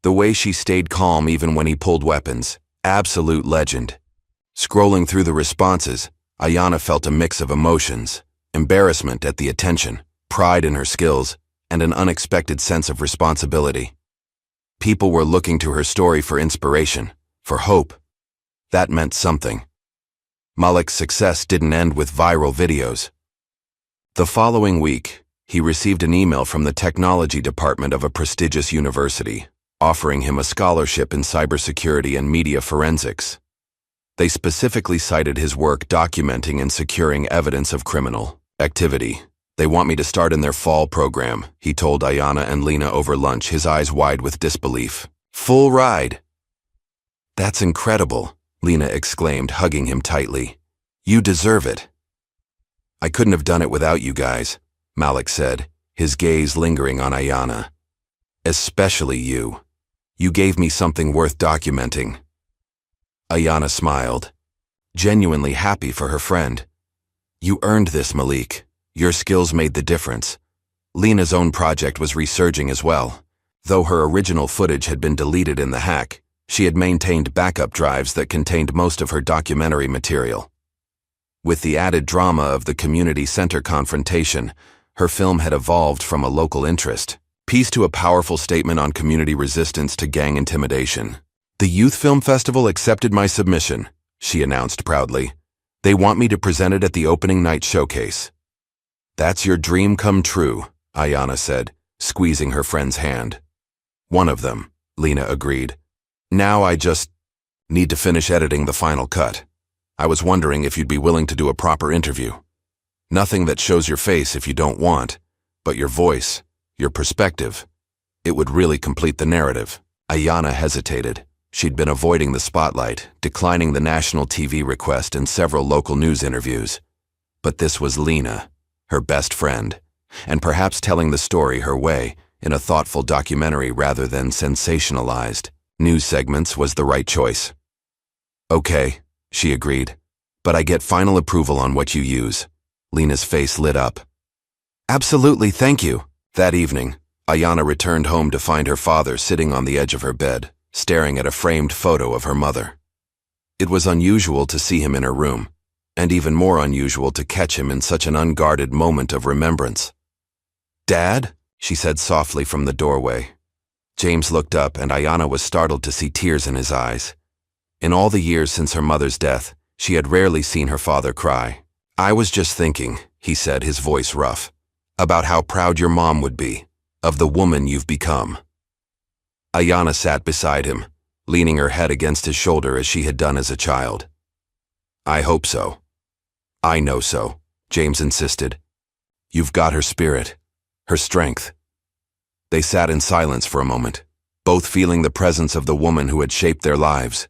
The way she stayed calm even when he pulled weapons. Absolute legend. Scrolling through the responses, Ayanna felt a mix of emotions, embarrassment at the attention, pride in her skills, and an unexpected sense of responsibility. People were looking to her story for inspiration, for hope. That meant something. Malik's success didn't end with viral videos. The following week, he received an email from the technology department of a prestigious university, offering him a scholarship in cybersecurity and media forensics. They specifically cited his work documenting and securing evidence of criminal activity. They want me to start in their fall program, he told Ayanna and Lena over lunch, his eyes wide with disbelief. Full ride. That's incredible, Lena exclaimed, hugging him tightly. You deserve it. I couldn't have done it without you guys, Malik said, his gaze lingering on Ayanna. Especially you. You gave me something worth documenting. Ayanna smiled, genuinely happy for her friend. You earned this, Malik. Your skills made the difference. Lena's own project was resurging as well. Though her original footage had been deleted in the hack, she had maintained backup drives that contained most of her documentary material. With the added drama of the community center confrontation, her film had evolved from a local interest piece to a powerful statement on community resistance to gang intimidation. The Youth Film Festival accepted my submission, she announced proudly. They want me to present it at the opening night showcase. That's your dream come true, Ayanna said, squeezing her friend's hand. One of them, Lena agreed. Now I just need to finish editing the final cut. I was wondering if you'd be willing to do a proper interview. Nothing that shows your face if you don't want, but your voice, your perspective. It would really complete the narrative. Ayanna hesitated. She'd been avoiding the spotlight, declining the national TV request and several local news interviews. But this was Lena, her best friend, and perhaps telling the story her way, in a thoughtful documentary rather than sensationalized news segments, was the right choice. Okay, she agreed, but I get final approval on what you use. Lena's face lit up. Absolutely, thank you. That evening, Ayanna returned home to find her father sitting on the edge of her bed, staring at a framed photo of her mother. It was unusual to see him in her room, and even more unusual to catch him in such an unguarded moment of remembrance. Dad? She said softly from the doorway. James looked up, and Ayanna was startled to see tears in his eyes. In all the years since her mother's death, she had rarely seen her father cry. I was just thinking, he said, his voice rough, about how proud your mom would be, of the woman you've become. Ayanna sat beside him, leaning her head against his shoulder as she had done as a child. I hope so. I know so, James insisted. You've got her spirit, her strength. They sat in silence for a moment, both feeling the presence of the woman who had shaped their lives.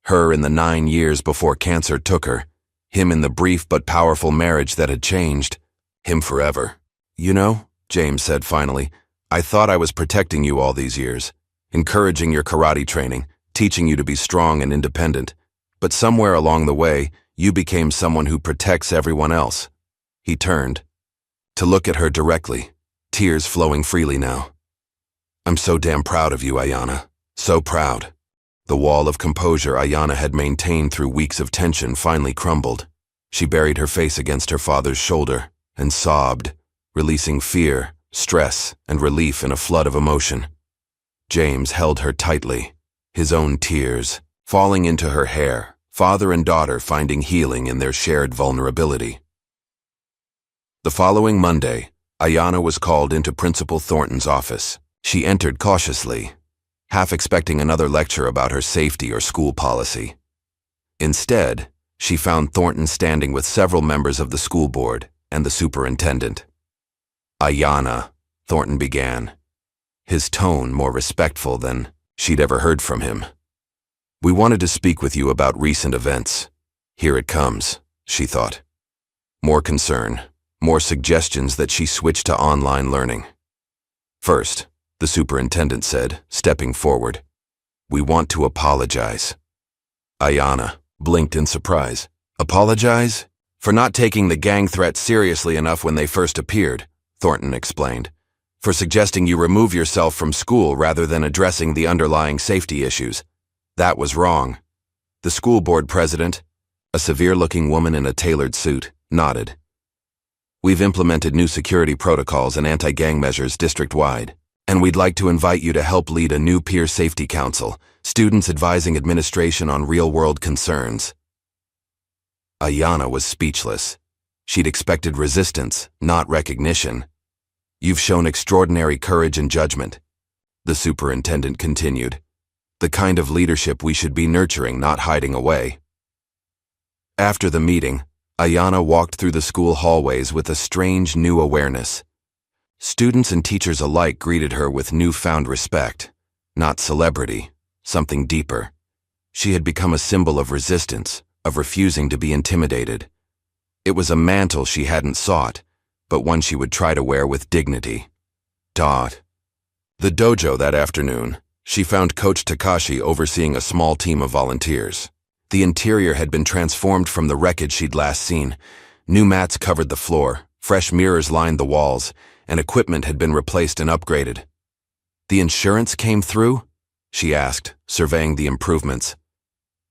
Her in the 9 years before cancer took her, him in the brief but powerful marriage that had changed, him forever. You know, James said finally. "I thought I was protecting you all these years, encouraging your karate training, teaching you to be strong and independent. But somewhere along the way, you became someone who protects everyone else." He turned to look at her directly, tears flowing freely now. "I'm so damn proud of you, Ayanna. So proud." The wall of composure Ayanna had maintained through weeks of tension finally crumbled. She buried her face against her father's shoulder and sobbed, releasing fear, stress, and relief in a flood of emotion. James held her tightly, his own tears falling into her hair, father and daughter finding healing in their shared vulnerability. The following Monday, Ayanna was called into Principal Thornton's office. She entered cautiously, half expecting another lecture about her safety or school policy. Instead, she found Thornton standing with several members of the school board and the superintendent. "Ayanna," Thornton began, his tone more respectful than she'd ever heard from him. "We wanted to speak with you about recent events. Here it comes," she thought. More concern, more suggestions that she switch to online learning. "First," the superintendent said, stepping forward, "we want to apologize." Ayanna blinked in surprise. "Apologize? For not taking the gang threat seriously enough when they first appeared," Thornton explained. "For suggesting you remove yourself from school rather than addressing the underlying safety issues. That was wrong." The school board president, a severe-looking woman in a tailored suit, nodded. "We've implemented new security protocols and anti-gang measures district-wide, and we'd like to invite you to help lead a new peer safety council, students advising administration on real-world concerns." Ayanna was speechless. She'd expected resistance, not recognition. "You've shown extraordinary courage and judgment," the superintendent continued. "The kind of leadership we should be nurturing, not hiding away." After the meeting, Ayanna walked through the school hallways with a strange new awareness. Students and teachers alike greeted her with newfound respect, not celebrity, something deeper. She had become a symbol of resistance, of refusing to be intimidated. It was a mantle she hadn't sought, but one she would try to wear with dignity. The dojo that afternoon, she found Coach Takashi overseeing a small team of volunteers. The interior had been transformed from the wreckage she'd last seen. New mats covered the floor, fresh mirrors lined the walls, and equipment had been replaced and upgraded. "The insurance came through?" she asked, surveying the improvements.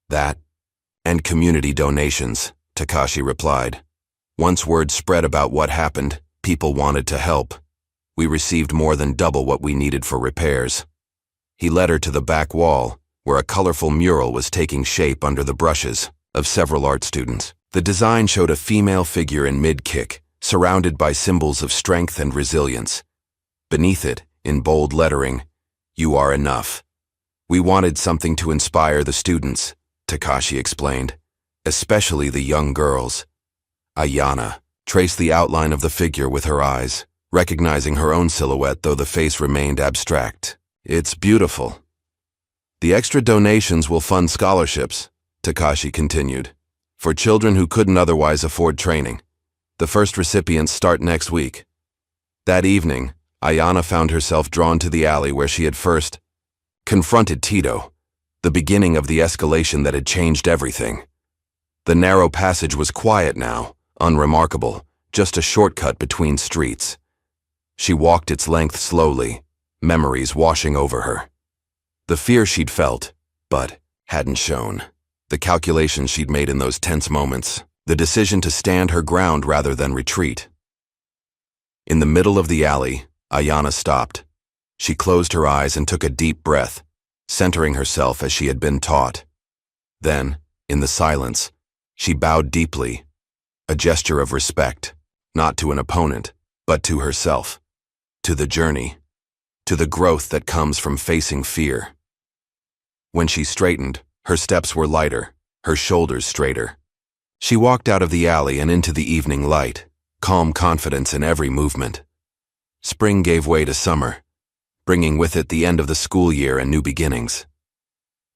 "That, and community donations," Takashi replied. "Once word spread about what happened, people wanted to help. We received more than double what we needed for repairs." He led her to the back wall, where a colorful mural was taking shape under the brushes of several art students. The design showed a female figure in mid-kick, surrounded by symbols of strength and resilience. Beneath it, in bold lettering, "You are enough." "We wanted something to inspire the students," Takashi explained, "especially the young girls." Ayanna traced the outline of the figure with her eyes, recognizing her own silhouette though the face remained abstract. "It's beautiful." "The extra donations will fund scholarships," Takashi continued, "for children who couldn't otherwise afford training. The first recipients start next week." That evening, Ayanna found herself drawn to the alley where she had first confronted Tito, the beginning of the escalation that had changed everything. The narrow passage was quiet now, unremarkable, just a shortcut between streets. She walked its length slowly, memories washing over her. The fear she'd felt, but hadn't shown. The calculations she'd made in those tense moments. The decision to stand her ground rather than retreat. In the middle of the alley, Ayanna stopped. She closed her eyes and took a deep breath, centering herself as she had been taught. Then, in the silence, she bowed deeply, a gesture of respect, not to an opponent, but to herself, to the journey, to the growth that comes from facing fear. When she straightened, her steps were lighter, her shoulders straighter. She walked out of the alley and into the evening light, calm confidence in every movement. Spring gave way to summer, bringing with it the end of the school year and new beginnings.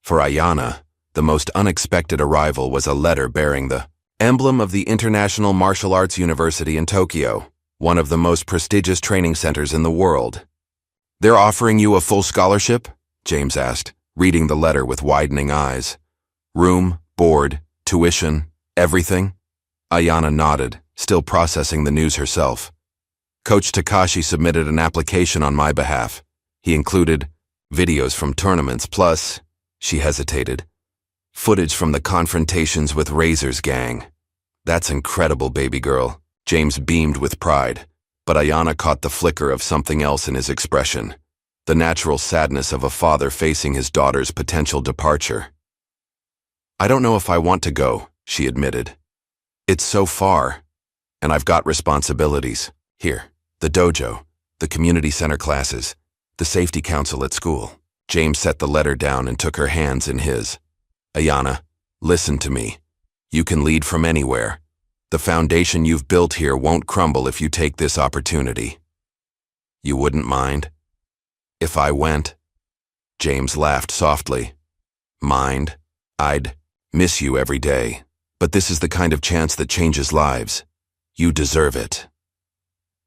For Ayanna, the most unexpected arrival was a letter bearing the emblem of the International Martial Arts University in Tokyo. one of the most prestigious training centers in the world. They're offering you a full scholarship? James asked, reading the letter with widening eyes. Room, board, tuition, everything? Ayana nodded, still processing the news herself. Coach Takashi submitted an application on my behalf. He included videos from tournaments plus, she hesitated, footage from the confrontations with Razor's gang. That's incredible, baby girl. James beamed with pride, but Ayana caught the flicker of something else in his expression, the natural sadness of a father facing his daughter's potential departure. I don't know if I want to go, she admitted. It's so far, and I've got responsibilities. Here, the dojo, the community center classes, the safety council at school. James set the letter down and took her hands in his. Ayana, listen to me. You can lead from anywhere. The foundation you've built here won't crumble if you take this opportunity. You wouldn't mind? If I went? James laughed softly. Mind? I'd miss you every day. But this is the kind of chance that changes lives. You deserve it.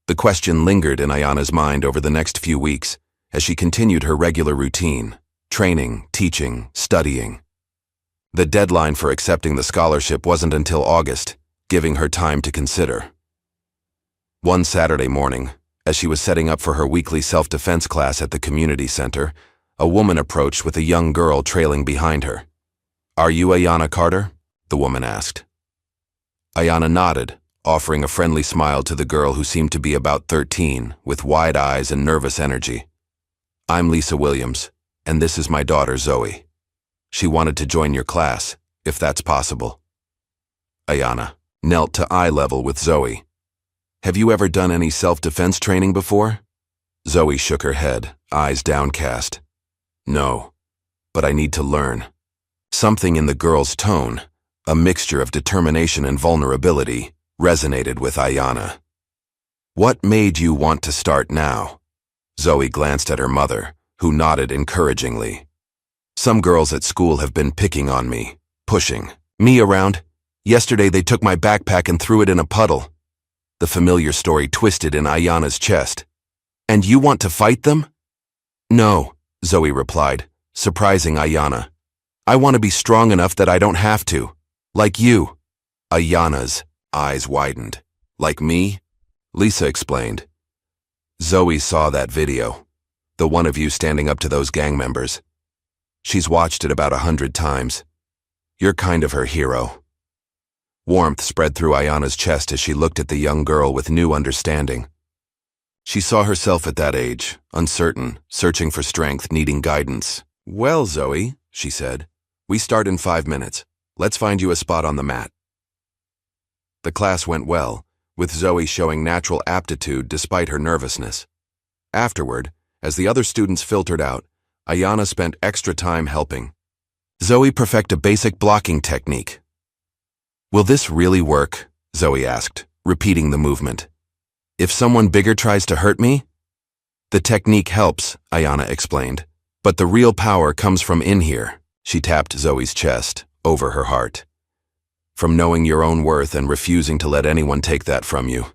The question lingered in Ayana's mind over the next few weeks as she continued her regular routine, training, teaching, studying. The deadline for accepting the scholarship wasn't until August, giving her time to consider. One Saturday morning, as she was setting up for her weekly self-defense class at the community center, a woman approached with a young girl trailing behind her. Are you Ayana Carter? The woman asked. Ayana nodded, offering a friendly smile to the girl who seemed to be about 13, with wide eyes and nervous energy. I'm Lisa Williams, and this is my daughter Zoe. She wanted to join your class, if that's possible. Ayana knelt to eye level with Zoe. Have you ever done any self-defense training before? Zoe shook her head, eyes downcast. No, but I need to learn. Something in the girl's tone, a mixture of determination and vulnerability, resonated with Ayana. What made you want to start now? Zoe glanced at her mother, who nodded encouragingly. Some girls at school have been picking on me, pushing me around. Yesterday they took my backpack and threw it in a puddle. The familiar story twisted in Ayana's chest. And you want to fight them? No, Zoe replied, surprising Ayana. I want to be strong enough that I don't have to. Like you. Ayana's eyes widened. Like me? Lisa explained. Zoe saw that video. The one of you standing up to those gang members. She's watched it about 100 times. You're kind of her hero. Warmth spread through Ayana's chest as she looked at the young girl with new understanding. She saw herself at that age, uncertain, searching for strength, needing guidance. Well, Zoe, she said, we start in 5 minutes. Let's find you a spot on the mat. The class went well, with Zoe showing natural aptitude despite her nervousness. Afterward, as the other students filtered out, Ayana spent extra time helping. Zoe perfect a basic blocking technique. Will this really work? Zoe asked, repeating the movement. If someone bigger tries to hurt me? The technique helps, Ayana explained, but the real power comes from in here. She tapped Zoe's chest, over her heart. From knowing your own worth and refusing to let anyone take that from you.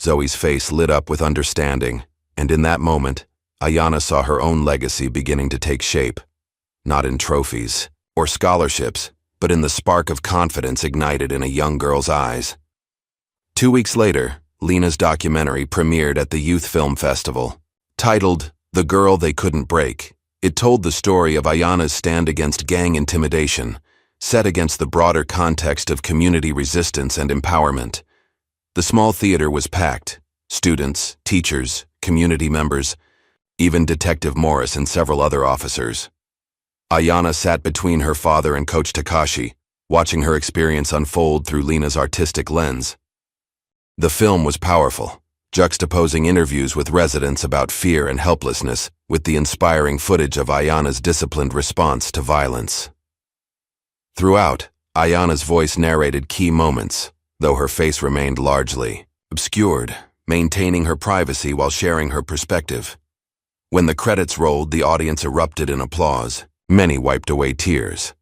Zoe's face lit up with understanding, and in that moment, Ayana saw her own legacy beginning to take shape, not in trophies or scholarships, but in the spark of confidence ignited in a young girl's eyes. 2 weeks later, Lena's documentary premiered at the Youth Film Festival. Titled, The Girl They Couldn't Break, it told the story of Ayana's stand against gang intimidation, set against the broader context of community resistance and empowerment. The small theater was packed. Students, teachers, community members, even Detective Morris and several other officers. Ayana sat between her father and Coach Takashi, watching her experience unfold through Lena's artistic lens. The film was powerful, juxtaposing interviews with residents about fear and helplessness with the inspiring footage of Ayana's disciplined response to violence. Throughout, Ayana's voice narrated key moments, though her face remained largely obscured, maintaining her privacy while sharing her perspective. When the credits rolled, the audience erupted in applause. Many wiped away tears.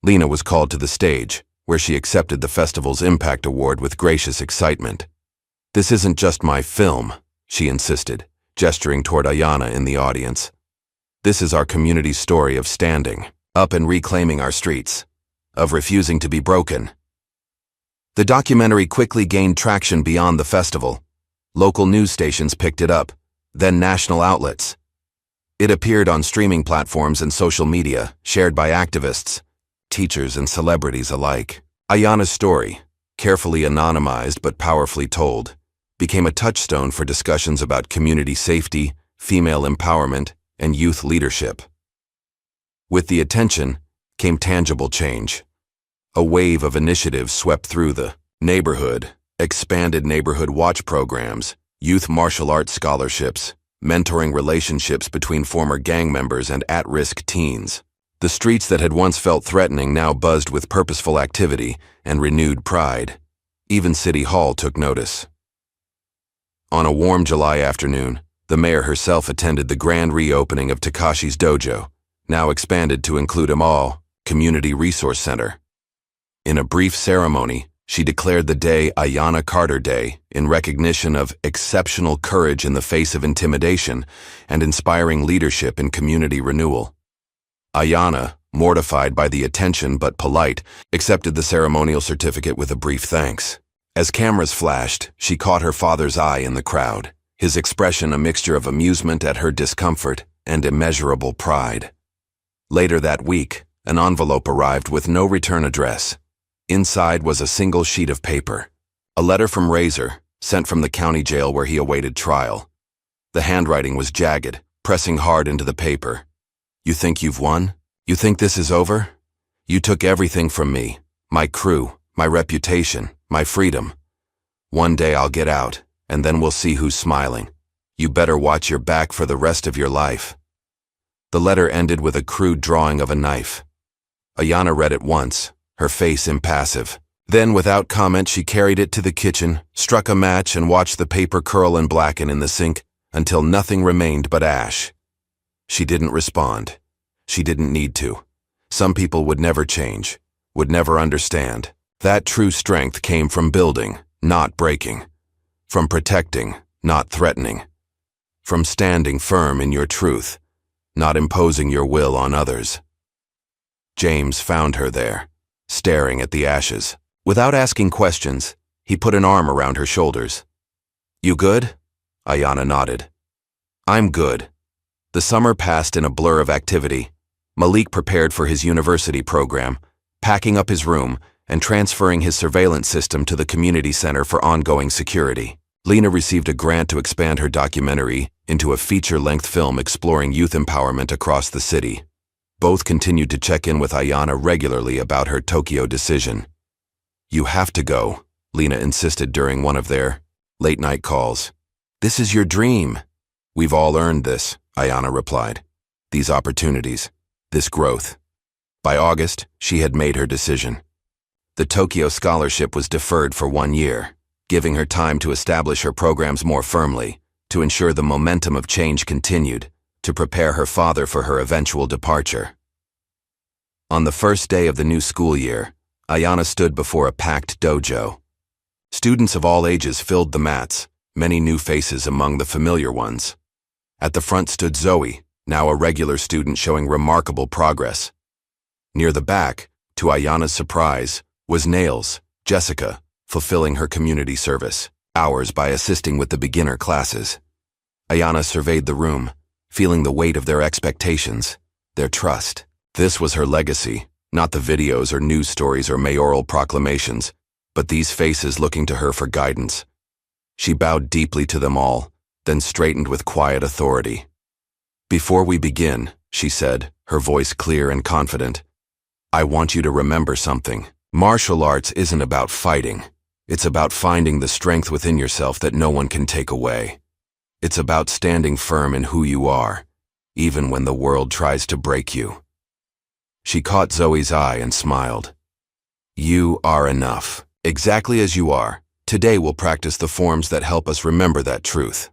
Lena was called to the stage, where she accepted the festival's Impact Award with gracious excitement. This isn't just my film, she insisted, gesturing toward Ayana in the audience. This is our community's story of standing up and reclaiming our streets, of refusing to be broken. The documentary quickly gained traction beyond the festival. Local news stations picked it up, then national outlets. It appeared on streaming platforms and social media, shared by activists, teachers, and celebrities alike. Ayana's story, carefully anonymized but powerfully told, became a touchstone for discussions about community safety, female empowerment, and youth leadership. With the attention came tangible change. A wave of initiatives swept through the neighborhood, expanded neighborhood watch programs, youth martial arts scholarships, mentoring relationships between former gang members and at-risk teens. The streets that had once felt threatening now buzzed with purposeful activity and renewed pride. Even City Hall took notice. On a warm July afternoon, the mayor herself attended the grand reopening of Takashi's dojo, now expanded to include a mall, community resource center. In a brief ceremony, she declared the day Ayana Carter Day in recognition of exceptional courage in the face of intimidation and inspiring leadership in community renewal. Ayana, mortified by the attention but polite, accepted the ceremonial certificate with a brief thanks. As cameras flashed, she caught her father's eye in the crowd, his expression a mixture of amusement at her discomfort and immeasurable pride. Later that week, an envelope arrived with no return address. Inside was a single sheet of paper, a letter from Razor, sent from the county jail where he awaited trial. The handwriting was jagged, pressing hard into the paper. "You think you've won? You think this is over? You took everything from me, my crew, my reputation, my freedom. One day I'll get out, and then we'll see who's smiling. You better watch your back for the rest of your life." The letter ended with a crude drawing of a knife. Ayana read it once, her face impassive. Then, without comment, she carried it to the kitchen, struck a match, and watched the paper curl and blacken in the sink until nothing remained but ash. She didn't respond. She didn't need to. Some people would never change, would never understand. That true strength came from building, not breaking. From protecting, not threatening. From standing firm in your truth, not imposing your will on others. James found her there, staring at the ashes. Without asking questions, he put an arm around her shoulders. "You good?" Ayana nodded. "I'm good." The summer passed in a blur of activity. Malik prepared for his university program, packing up his room and transferring his surveillance system to the community center for ongoing security. Lena received a grant to expand her documentary into a feature-length film exploring youth empowerment across the city. Both continued to check in with Ayana regularly about her Tokyo decision. "You have to go," Lena insisted during one of their late-night calls. "This is your dream." "We've all earned this," Ayana replied. "These opportunities, this growth." By August, she had made her decision. The Tokyo scholarship was deferred for 1 year, giving her time to establish her programs more firmly, to ensure the momentum of change continued, to prepare her father for her eventual departure. On the first day of the new school year, Ayana stood before a packed dojo. Students of all ages filled the mats, many new faces among the familiar ones. At the front stood Zoe, now a regular student showing remarkable progress. Near the back, to Ayana's surprise, was Nails, Jessica, fulfilling her community service, hours by assisting with the beginner classes. Ayana surveyed the room, feeling the weight of their expectations, their trust. This was her legacy, not the videos or news stories or mayoral proclamations, but these faces looking to her for guidance. She bowed deeply to them all, then straightened with quiet authority. "Before we begin," she said, her voice clear and confident, "I want you to remember something. Martial arts isn't about fighting. It's about finding the strength within yourself that no one can take away. It's about standing firm in who you are, even when the world tries to break you." She caught Zoe's eye and smiled. "You are enough, exactly as you are. Today we'll practice the forms that help us remember that truth."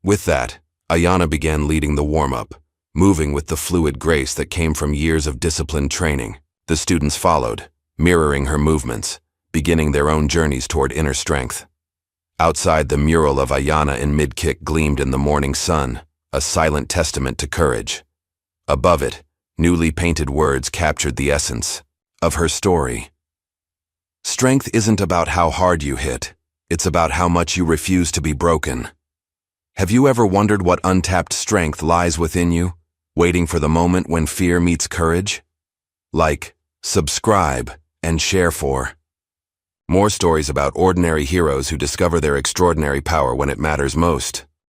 With that, Ayana began leading the warm-up, moving with the fluid grace that came from years of disciplined training. The students followed, mirroring her movements, beginning their own journeys toward inner strength. Outside, the mural of Ayana in mid-kick gleamed in the morning sun, a silent testament to courage. Above it, newly painted words captured the essence of her story. Strength isn't about how hard you hit, it's about how much you refuse to be broken. Have you ever wondered what untapped strength lies within you, waiting for the moment when fear meets courage? Like, subscribe, and share for more stories about ordinary heroes who discover their extraordinary power when it matters most.